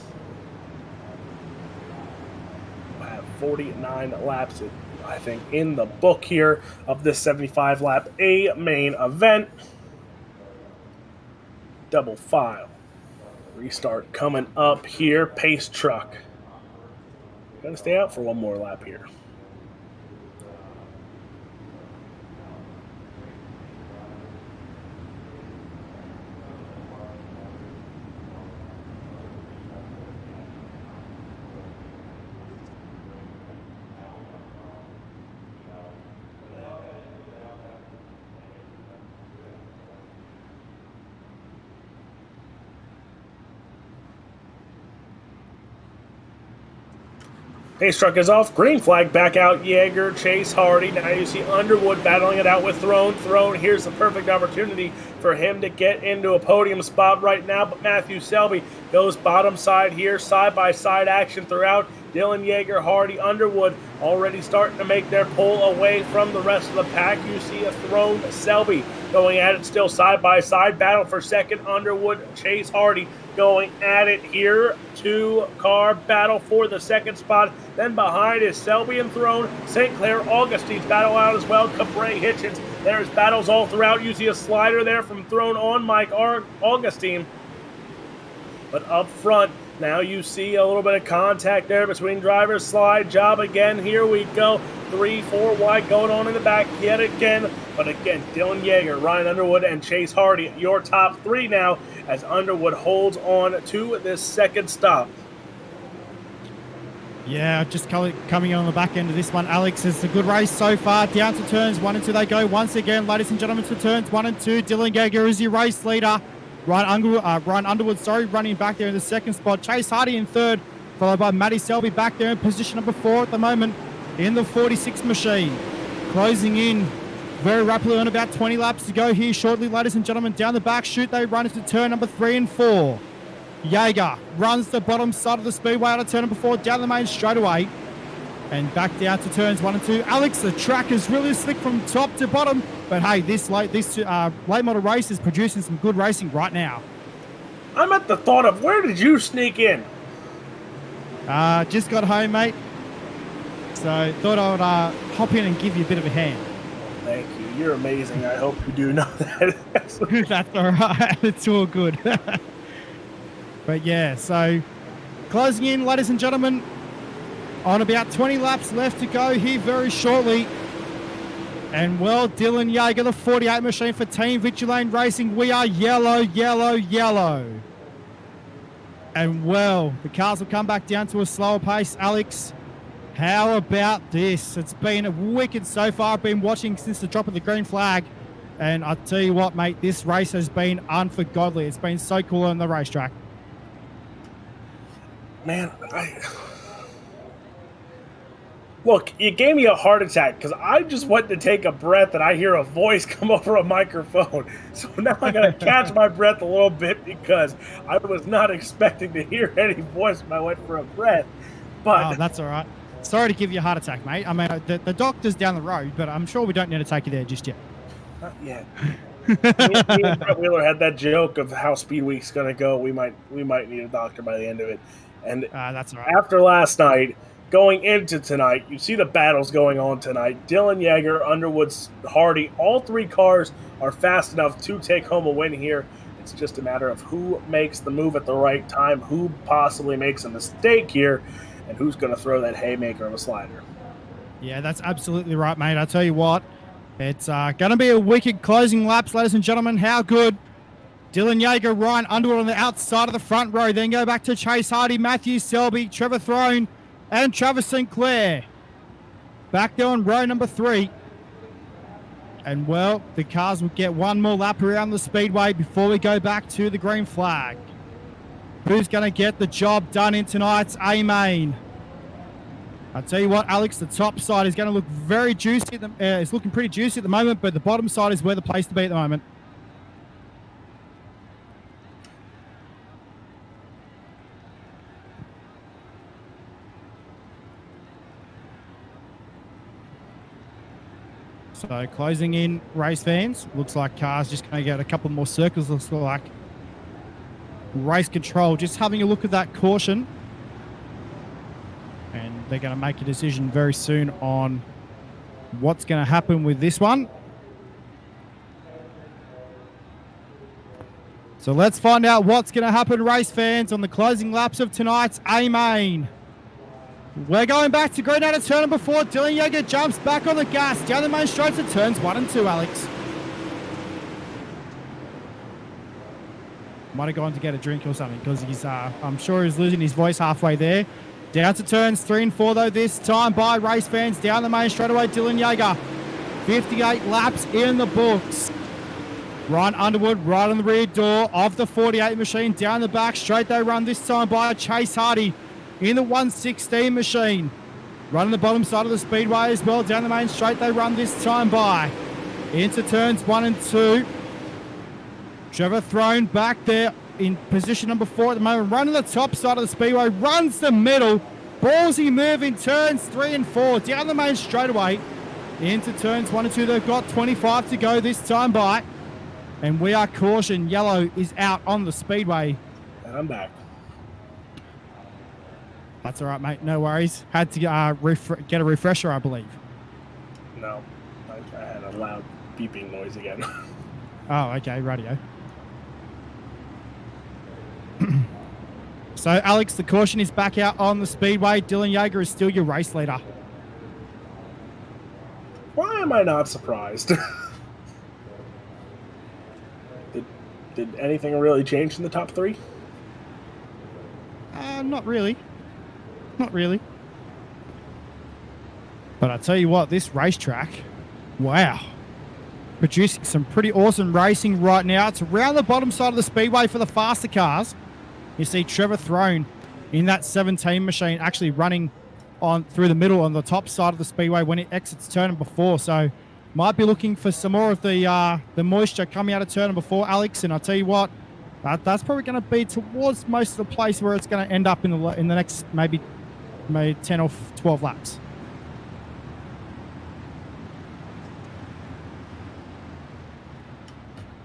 We'll have 49 laps, I think, in the book here of this 75-lap A main event. Double file. Restart coming up here. Pace truck. Gotta stay out for one more lap here. Pace truck is off. Green flag back out. Yeager, Chase Hardy. Now you see Underwood battling it out with Throne. Throne, here's the perfect opportunity for him to get into a podium spot right now. But Matthew Selby goes bottom side here. Side-by-side action throughout. Dylan Yeager, Hardy, Underwood already starting to make their pull away from the rest of the pack. You see a Throne Selby going at it still side-by-side. Battle for second. Underwood, Chase Hardy going at it here. 2-car battle for the second spot. Then behind is Selby and Throne. St. Clair, Augustine's battle out as well. Cabray, Hitchens. There's battles all throughout. You see a slider there from Throne on Mike Augustine. But up front, now you see a little bit of contact there between drivers. Slide job again. Here we go. 3-4 wide going on in the back yet again. But again, Dylan Yeager, Ryan Underwood, and Chase Hardy, your top 3 now as Underwood holds on to this second stop.
Yeah, just coming on the back end of this one, Alex. It's a good race so far. Down to turns 1 and 2 they go once again. Ladies and gentlemen, to turns 1 and 2. Dylan Yeager is your race leader. Ryan Underwood, running back there in the second spot. Chase Hardy in third, followed by Matty Selby back there in position number 4 at the moment in the 46 machine. Closing in very rapidly on about 20 laps to go here shortly, ladies and gentlemen. Down the back chute, they run into turn number 3 and 4. Yeager runs the bottom side of the speedway out of turn number 4, down the main straightaway, and back down to turns 1 and 2. Alex, the track is really slick from top to bottom, but hey, this late model race is producing some good racing right now.
I'm at the thought of, where did you sneak in?
Just got home, mate. So thought I would hop in and give you a bit of a hand.
Thank you. You're amazing. I hope you do know that.
That's all right. It's all good. But yeah, so closing in, ladies and gentlemen, on about 20 laps left to go here very shortly. And well, Dylan Yeager, the 48 machine for Team Vigilane Racing. We are yellow, yellow, yellow. And well, the cars will come back down to a slower pace. Alex, how about this? It's been wicked so far. I've been watching since the drop of the green flag. And I tell you what, mate, this race has been unforgettable. It's been so cool on the racetrack.
Man, look, you gave me a heart attack because I just went to take a breath and I hear a voice come over a microphone. So now I got to catch my breath a little bit because I was not expecting to hear any voice when I went for a breath. But
that's all right. Sorry to give you a heart attack, mate. I mean, the doctor's down the road, but I'm sure we don't need to take you there just yet.
Not yet. Me and Brett Wheeler had that joke of how Speedweek's going to go. We might need a doctor by the end of it. And
that's all right.
After last night, going into tonight, you see the battles going on tonight. Dylan Yeager, Underwood, Hardy, all 3 cars are fast enough to take home a win here. It's just a matter of who makes the move at the right time, who possibly makes a mistake here, and who's going to throw that haymaker of a slider.
Yeah, that's absolutely right, mate. I tell you what, it's going to be a wicked closing laps, ladies and gentlemen. How good? Dylan Yeager, Ryan Underwood on the outside of the front row. Then go back to Chase Hardy, Matthew Selby, Trevor Throne, and Travis Sinclair. Back there on row number 3. And, well, the cars will get one more lap around the speedway before we go back to the green flag. who's going to get the job done in tonight's A-Main. I'll tell you what, Alex, the top side is going to look very juicy. It's looking pretty juicy at the moment, but the bottom side is where the place to be at the moment. So closing in, race fans. Looks like cars just going to get a couple more circles. Looks like race control. Just having a look at that caution. And they're going to make a decision very soon on what's going to happen with this one. So let's find out what's going to happen, race fans, on the closing laps of tonight's A-Main. We're going back to green out of turn number 4. Dylan Yeager jumps back on the gas down the main straight to turns 1 and 2, Alex. Might have gone to get a drink or something because he's, I'm sure he's losing his voice halfway there. Down to turns 3 and 4 though this time by race fans. Down the main straightaway, Dylan Yeager. 58 laps in the books. Ryan Underwood right on the rear door of the 48 machine. Down the back straight they run this time by Chase Hardy in the 116 machine. Running the bottom side of the speedway as well. Down the main straight they run this time by. Into turns 1 and 2. Trevor Throne back there in position number 4 at the moment. Running the top side of the speedway. Runs the middle. Ballsy move in turns 3 and 4. Down the main straightaway. Into turns 1 and 2. They've got 25 to go this time by. And we are caution. Yellow is out on the speedway.
And I'm back.
That's all right, mate. No worries. Had to get a refresher, I believe.
No, I had a loud beeping noise again.
Oh, okay. Radio. So, Alex, the caution is back out on the speedway. Dylan Yeager is still your race leader.
Why am I not surprised? Did anything really change in the top 3?
Not really. Not really. But I tell you what, this racetrack, wow. Producing some pretty awesome racing right now. It's around the bottom side of the speedway for the faster cars. You see Trevor Throne in that 17 machine actually running on through the middle on the top side of the speedway when it exits turn number 4. So might be looking for some more of the moisture coming out of turn number 4, Alex. And I tell you what, that's probably going to be towards most of the place where it's going to end up in the next maybe 10 or 12 laps.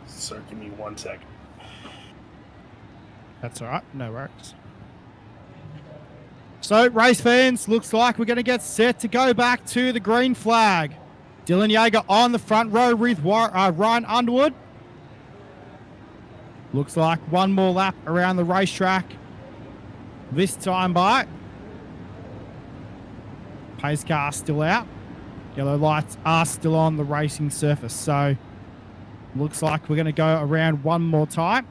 Sir, give me 1 second.
That's all right. No worries. So, race fans, looks like we're going to get set to go back to the green flag. Dylan Yeager on the front row with Ryan Underwood. Looks like one more lap around the racetrack this time by. Pace car still out. Yellow lights are still on the racing surface. So, looks like we're going to go around one more time.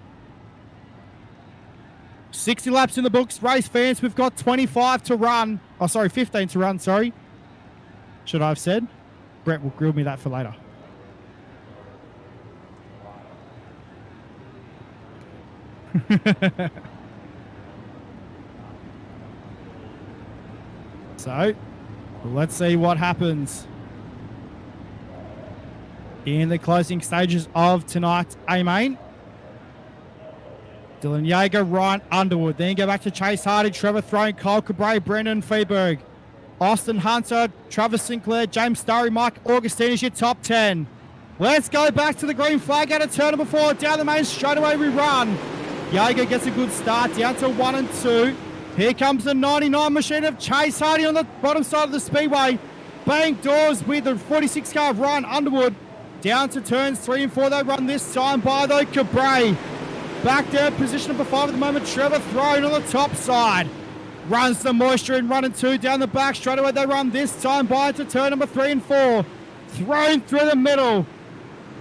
60 laps in the books, race fans. We've got 25 to run. Oh, sorry, 15 to run, sorry. Should I have said? Brett will grill me that for later. So, let's see what happens in the closing stages of tonight's A-Main. Dylan Yeager, Ryan Underwood. Then go back to Chase Hardy, Trevor Throne, Kyle Cabray, Brendan Feeberg, Austin Hunter, Travis Sinclair, James Starry, Mike Augustine is your top 10. Let's go back to the green flag out of turn number 4. Down the main straightaway we run. Yeager gets a good start down to 1 and 2. Here comes the 99 machine of Chase Hardy on the bottom side of the speedway. Bang doors with the 46 car of Ryan Underwood. Down to turns 3 and 4. They run this time by though Cabray. Back there, position number 5 at the moment. Trevor Throne on the top side. Runs the moisture in 1 and 2. Down the back straight away they run this time by to turn number 3 and 4. Thrown through the middle.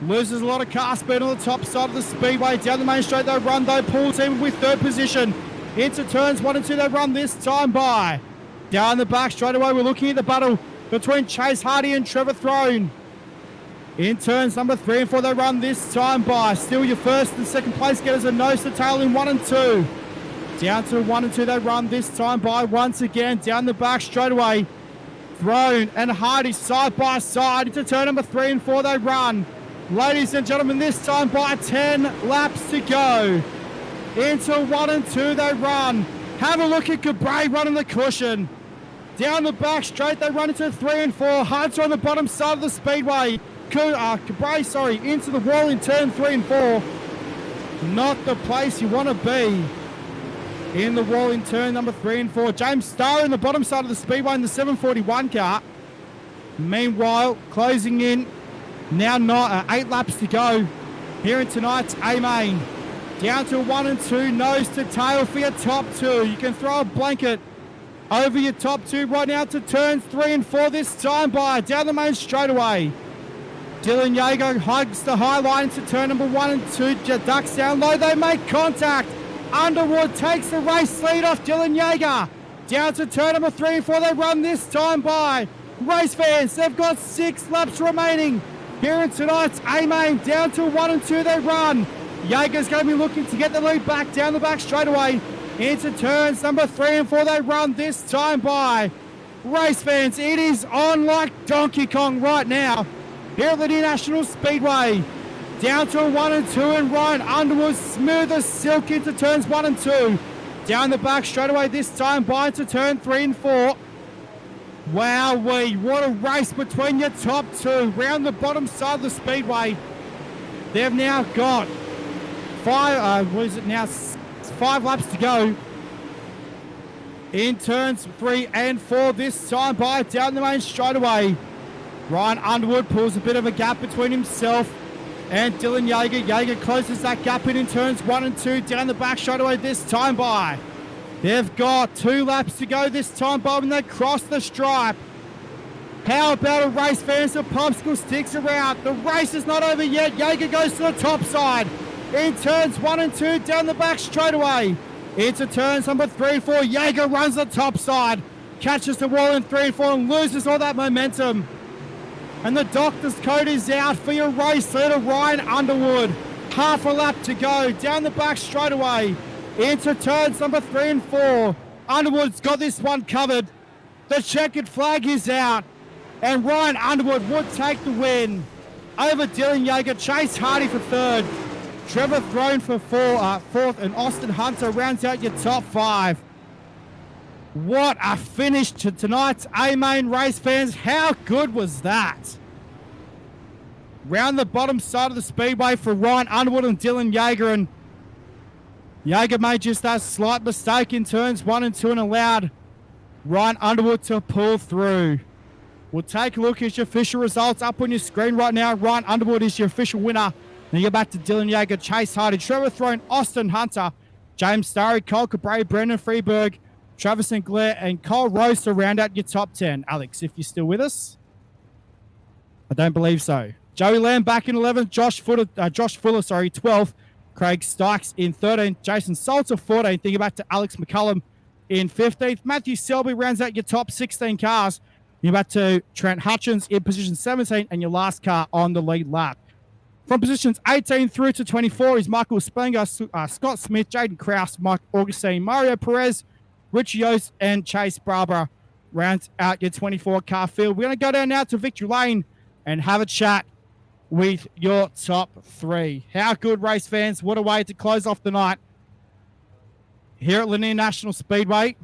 Loses a lot of car speed on the top side of the speedway. Down the main straight they run though. Pulls in with 3rd position. Into turns 1 and 2 they run this time by. Down the back straight away we're looking at the battle between Chase Hardy and Trevor Throne. In turns number 3 and 4 they run this time by. Still your first and second place getters a nose to tail in 1 and 2. Down to 1 and 2 they run this time by once again. Down the back straightaway. Throne and Hardy side by side into turn number 3 and 4 they run. Ladies and gentlemen, this time by 10 laps to go. Into 1 and 2 they run. Have a look at Cabray running the cushion. Down the back straight they run into 3 and 4. Hunter on the bottom side of the speedway. Cabray, into the wall in turn 3 and 4. Not the place you want to be. In the wall in turn number 3 and 4. James Starr in the bottom side of the speedway in the 741 car. Meanwhile, closing in. Now 8 laps to go here in tonight's A-Main. Down to 1 and 2, nose to tail for your top 2. You can throw a blanket over your top 2 right now to turns 3 and 4 this time by. Down the main straightaway. Dylan Yeager hugs the high line to turn number 1 and 2. Ducks down low, they make contact. Underwood takes the race lead off Dylan Yeager. Down to turn number 3 and 4, they run this time by. Race fans, they've got 6 laps remaining here in tonight's A-Main. Down to 1 and 2 they run. Yeager's going to be looking to get the lead back down the back straightaway. Into turns number 3 and 4 they run this time by. Race fans, it is on like Donkey Kong right now here at Lanier National Speedway. Down to 1 and 2 and Ryan Underwood smooth as silk into turns 1 and 2. Down the back straightaway this time by into turn 3 and 4. Wowee, what a race between your top 2. Round the bottom side of the speedway. They've now got 5 laps to go. In turns 3 and 4 this time by down the main straightaway. Ryan Underwood pulls a bit of a gap between himself and Dylan Yeager. Yeager closes that gap in turns 1 and 2 down the back straightaway this time by. They've got 2 laps to go this time by when they cross the stripe. How about a race, fans? The popsicle sticks around. The race is not over yet. Yeager goes to the top side. In turns 1 and 2 down the back straightaway. Into turns number 3 and 4. Yeager runs the top side. Catches the wall in 3 and 4 and loses all that momentum. And the doctor's coat is out for your race leader, Ryan Underwood. Half a lap to go down the back straightaway. Into turns number 3 and 4. Underwood's got this one covered. The checkered flag is out. And Ryan Underwood would take the win over Dylan Yeager. Chase Hardy for 3rd. Trevor Throne for 4th. And Austin Hunter rounds out your top 5. What a finish to tonight's A-Main race, fans. How good was that? Round the bottom side of the speedway for Ryan Underwood and Dylan Yeager. And Yeager made just that slight mistake in turns 1 and 2 and allowed Ryan Underwood to pull through. We'll take a look at your official results up on your screen right now. Ryan Underwood is your official winner. Then you go back to Dylan Yeager, Chase Hardy, Trevor Throne, Austin Hunter, James Starry, Cole Cabray, Brendan Freeberg, Travis Sinclair, and Cole Rose to round out your top 10. Alex, if you're still with us. I don't believe so. Joey Lamb back in 11th, Josh Fuller, 12th, Craig Stykes in 13th, Jason Salter 14th. Then you back to Alex McCullum in 15th. Matthew Selby rounds out your top 16 cars. You're back to Trent Hutchins in position 17 and your last car on the lead lap. From positions 18 through to 24 is Michael Spenger, Scott Smith, Jaden Krause, Mike Augustine, Mario Perez, Richie Yost, and Chase Barber rounds out your 24 car field. We're going to go down now to Victory Lane and have a chat with your top 3. How good, race fans. What a way to close off the night here at Lanier National Speedway.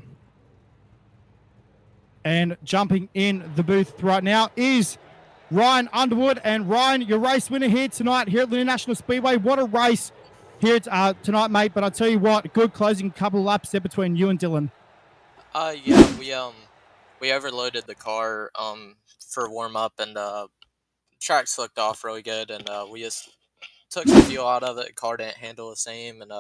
And jumping in the booth right now is Ryan Underwood. And Ryan, your race winner here tonight here at Lanier National Speedway. What a race here tonight, mate. But I'll tell you what, a good closing couple of laps there between you and Dylan.
Yeah, we overloaded the car for warm up, and track slicked off really good, and we just took some fuel out of it. Car didn't handle the same, and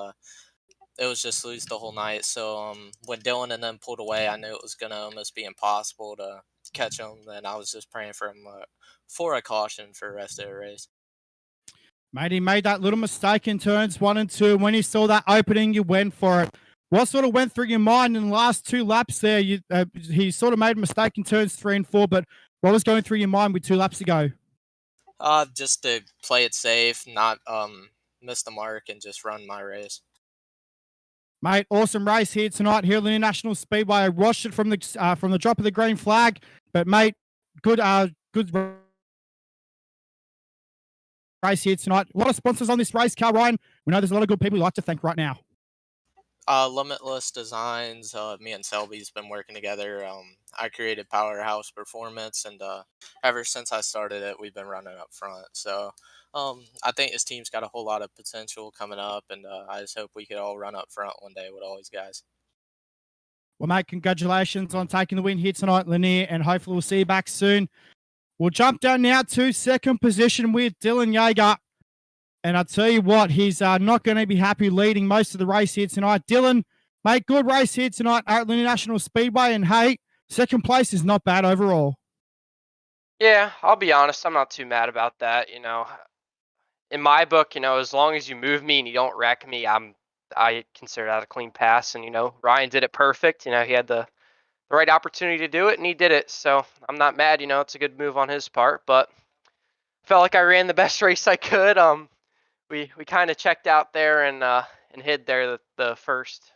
it was just loose the whole night. So when Dylan and them pulled away, I knew it was gonna almost be impossible to catch them, and I was just praying for him for a caution for the rest of the race.
Mate, he made that little mistake in turns 1 and 2. When you saw that opening, you went for it. What sort of went through your mind in the last 2 laps there? He sort of made a mistake in turns 3 and 4, but what was going through your mind with 2 laps to go?
Just to play it safe, not miss the mark, and just run my race.
Mate, awesome race here tonight here at the National Speedway. I watched it from the drop of the green flag, but mate, good race here tonight. A lot of sponsors on this race car, Ryan. We know there's a lot of good people we'd like to thank right now.
Limitless Designs. Me and Selby's been working together. I created Powerhouse Performance, and ever since I started it, we've been running up front. So I think this team's got a whole lot of potential coming up, and I just hope we could all run up front one day with all these guys.
Well, mate, congratulations on taking the win here tonight, Lanier, and hopefully we'll see you back soon. We'll jump down now to second position with Dylan Yeager. And I tell you what, he's not going to be happy leading most of the race here tonight. Dylan, mate, good race here tonight at Lanier National Speedway. And hey, second place is not bad overall.
Yeah, I'll be honest. I'm not too mad about that. In my book, as long as you move me and you don't wreck me, I consider that a clean pass. And, Ryan did it perfect. He had the right opportunity to do it, and he did it. So I'm not mad. It's a good move on his part, but felt like I ran the best race I could. We kind of checked out there and hid there the first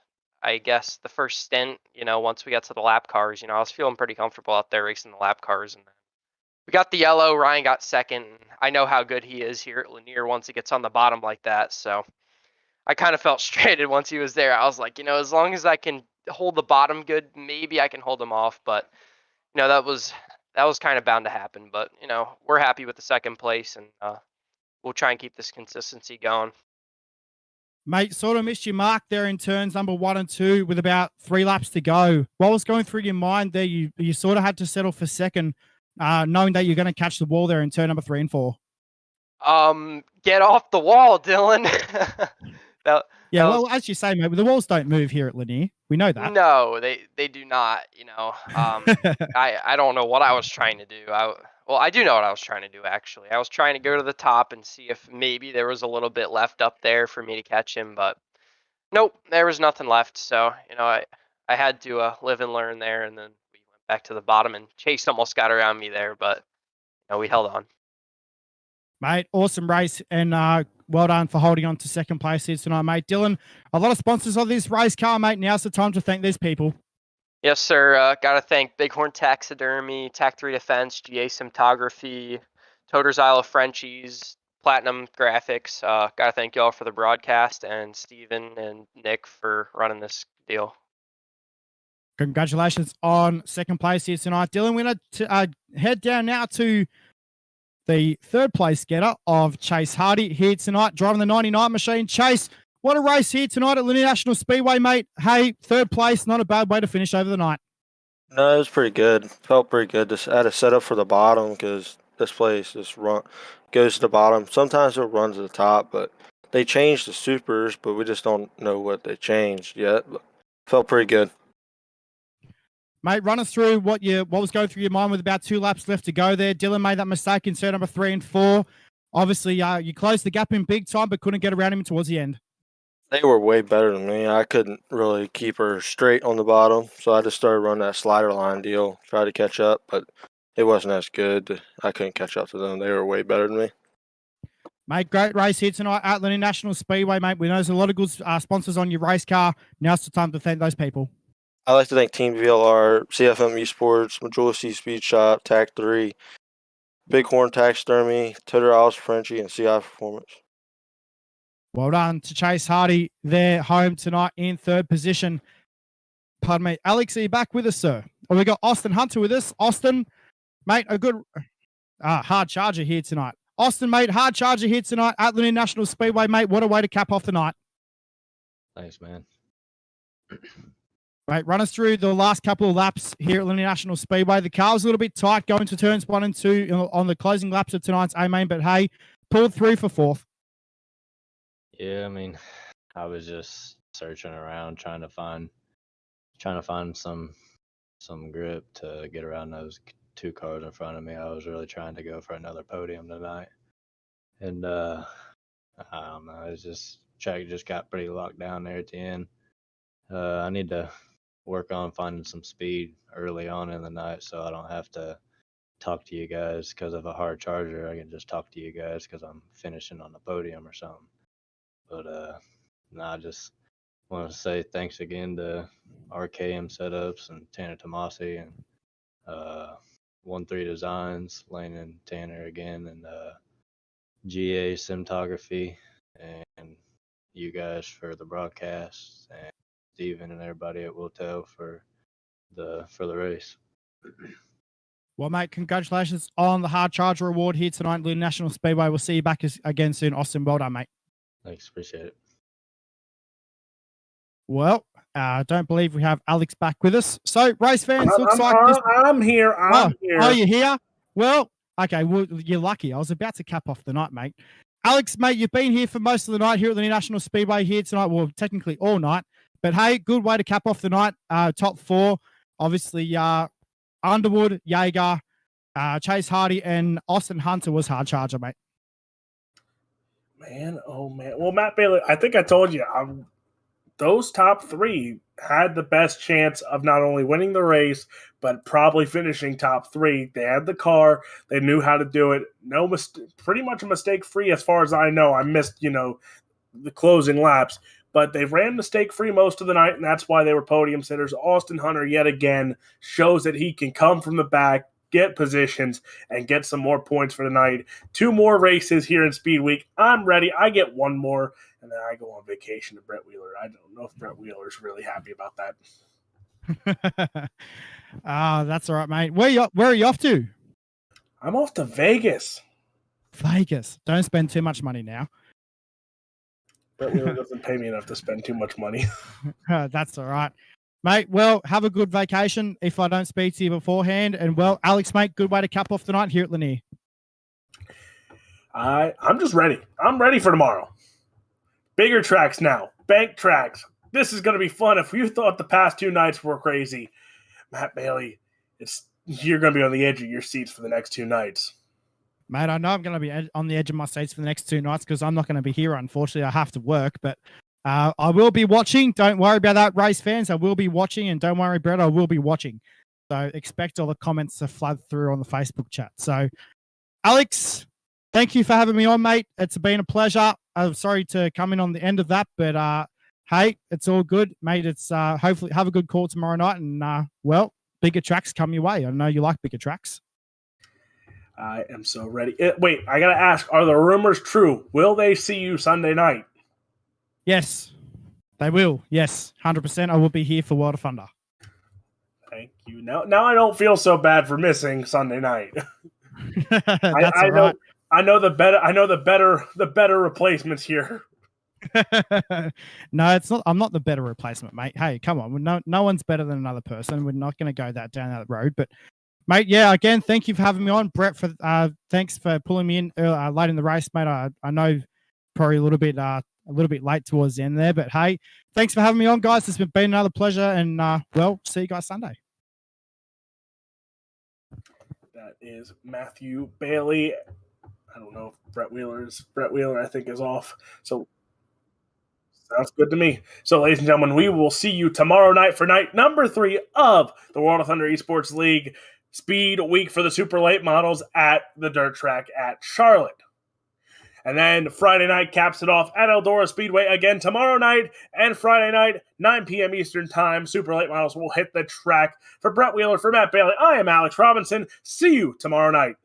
stint. Once we got to the lap cars, I was feeling pretty comfortable out there racing the lap cars, and then we got the yellow. Ryan got second. I know how good he is here at Lanier once he gets on the bottom like that. So I kind of felt stranded once he was there. I was like, as long as I can hold the bottom good, maybe I can hold him off. But that was kind of bound to happen. But we're happy with the second place, and we'll try and keep this consistency going.
Mate, sort of missed your mark there in turns number 1 and 2 with about 3 laps to go. What was going through your mind there? You sort of had to settle for second, knowing that you're going to catch the wall there in turn number 3 and 4.
Get off the wall, Dylan.
Well, as you say, mate, the walls don't move here at Lanier. We know that.
No, they do not. I don't know what I was trying to do. I do know what I was trying to do, actually. I was trying to go to the top and see if maybe there was a little bit left up there for me to catch him, but nope, there was nothing left. So, I had to live and learn there, and then we went back to the bottom, and Chase almost got around me there, but we held on.
Mate, awesome race, and well done for holding on to second place here tonight, mate. Dylan, a lot of sponsors of this race car, mate. Now's the time to thank these people.
Yes, sir. Got to thank Bighorn Taxidermy, Tac 3 Defense, GA Cinematography, Toter's Isle of Frenchies, Platinum Graphics. Got to thank y'all for the broadcast, and Steven and Nick for running this deal.
Congratulations on second place here tonight. Dylan, we're going to head down now to the third place getter of Chase Hardy here tonight, driving the 99 machine. Chase, what a race here tonight at Lanier National Speedway, mate. Hey, third place, not a bad way to finish over the night.
No, it was pretty good. Felt pretty good. Just had to set up for the bottom because this place just goes to the bottom. Sometimes it'll run to the top, but they changed the supers, but we just don't know what they changed yet. But felt pretty good.
Mate, run us through what was going through your mind with about 2 laps left to go there. Dylan made that mistake in turn number 3 and 4. Obviously, you closed the gap in big time, but couldn't get around him towards the end.
They were way better than me. I couldn't really keep her straight on the bottom, so I just started running that slider line deal, try to catch up, but it wasn't as good. I couldn't catch up to them. They were way better than me.
Mate, great race here tonight at Lanier National Speedway, mate. We know there's a lot of good sponsors on your race car. Now's the time to thank those people.
I'd like to thank Team VLR, CFM Esports, Majority Speed Shop, Tac 3, Bighorn Taxidermy, Toter Isle of Frenchie, and CI Performance.
Well done to Chase Hardy there, home tonight in third position. Pardon me. Alex, are you back with us, sir? Oh, we got Austin Hunter with us. Austin, mate, a good hard charger here tonight. Austin, mate, hard charger here tonight at Lanier National Speedway, mate. What a way to cap off the night.
Thanks, man.
Right, run us through the last couple of laps here at Lanier National Speedway. The car was a little bit tight going to turns 1 and 2 on the closing laps of tonight's A-Main, but hey, pulled through for 4th.
Yeah, I mean, I was just searching around trying to find some grip to get around those 2 cars in front of me. I was really trying to go for another podium tonight. And I don't know, it's just track just got pretty locked down there at the end. I need to work on finding some speed early on in the night so I don't have to talk to you guys because of a hard charger. I can just talk to you guys because I'm finishing on the podium or something. But I just want to say thanks again to RKM Setups and Tanner Tomasi and 1-3 Designs, Lane and Tanner again, and GA Cinematography, and you guys for the broadcast, and Steven and everybody at Wiltel for the race.
Well, mate, congratulations on the Hard Charger Award here tonight at the National Speedway. We'll see you back again soon. Austin, well done, mate.
Thanks, appreciate it.
Well, I don't believe we have Alex back with us. So, race fans, looks like this...
I'm here. I'm here.
Oh, you're here? Well, okay, well, you're lucky. I was about to cap off the night, mate. Alex, mate, you've been here for most of the night here at the National Speedway here tonight. Well, technically all night. But, hey, good way to cap off the night. Top four, obviously, Underwood, Jaeger, Chase Hardy, and Austin Hunter was Hard Charger, mate.
Man, oh, man. Well, Matt Bailey, I think I told you, those top three had the best chance of not only winning the race, but probably finishing top three. They had the car. They knew how to do it. Pretty much a mistake-free as far as I know. I missed, the closing laps. But they ran mistake-free most of the night, and that's why they were podium sitters. Austin Hunter, yet again, shows that he can come from the back, get positions, and get some more points for the night. 2 more races here in Speedweek. I'm ready. I get 1 more, and then I go on vacation to Brett Wheeler. I don't know if Brett Wheeler's really happy about that.
That's all right, mate. Where are you off to?
I'm off to Vegas.
Vegas. Don't spend too much money now.
Brett Wheeler doesn't pay me enough to spend too much money.
That's all right. Mate, well, have a good vacation if I don't speak to you beforehand. And, well, Alex, mate, good way to cap off the night here at Lanier.
I'm just ready. I'm ready for tomorrow. Bigger tracks now. Bank tracks. This is going to be fun. If you thought the past 2 nights were crazy, Matt Bailey, you're going to be on the edge of your seats for the next 2 nights.
Mate, I know I'm going to be on the edge of my seats for the next 2 nights because I'm not going to be here, unfortunately. I have to work, but I will be watching. Don't worry about that, race fans. I will be watching, and don't worry, Brett, I will be watching. So expect all the comments to flood through on the Facebook chat. So, Alex, thank you for having me on, mate. It's been a pleasure. I'm sorry to come in on the end of that, but hey, it's all good, mate. It's hopefully have a good call tomorrow night, and well, bigger tracks come your way. I know you like bigger tracks.
I am so ready. Wait, I got to ask, are the rumors true? Will they see you Sunday night?
Yes, they will. Yes, 100%. I will be here for World of Thunder.
Thank you. Now I don't feel so bad for missing Sunday night. I know the better replacements here.
No, it's not. I'm not the better replacement, mate. Hey, come on. No one's better than another person. We're not going to go down that road. But, mate, yeah, again, thank you for having me on, Brett. Thanks for pulling me in late in the race, mate. I know probably a little bit late towards the end there, but hey, thanks for having me on, guys. It's been another pleasure, and well, see you guys Sunday.
That is Matthew Bailey. I don't know if Brett Wheeler, I think, is off. So sounds good to me. So, ladies and gentlemen, we will see you tomorrow night for night number 3 of the World of Thunder Esports League Speed Week for the super late models at the dirt track at Charlotte. And then Friday night caps it off at Eldora Speedway again tomorrow night. And Friday night, 9 p.m. Eastern Time, super late models will hit the track. For Brett Wheeler, for Matt Bailey, I am Alex Robinson. See you tomorrow night.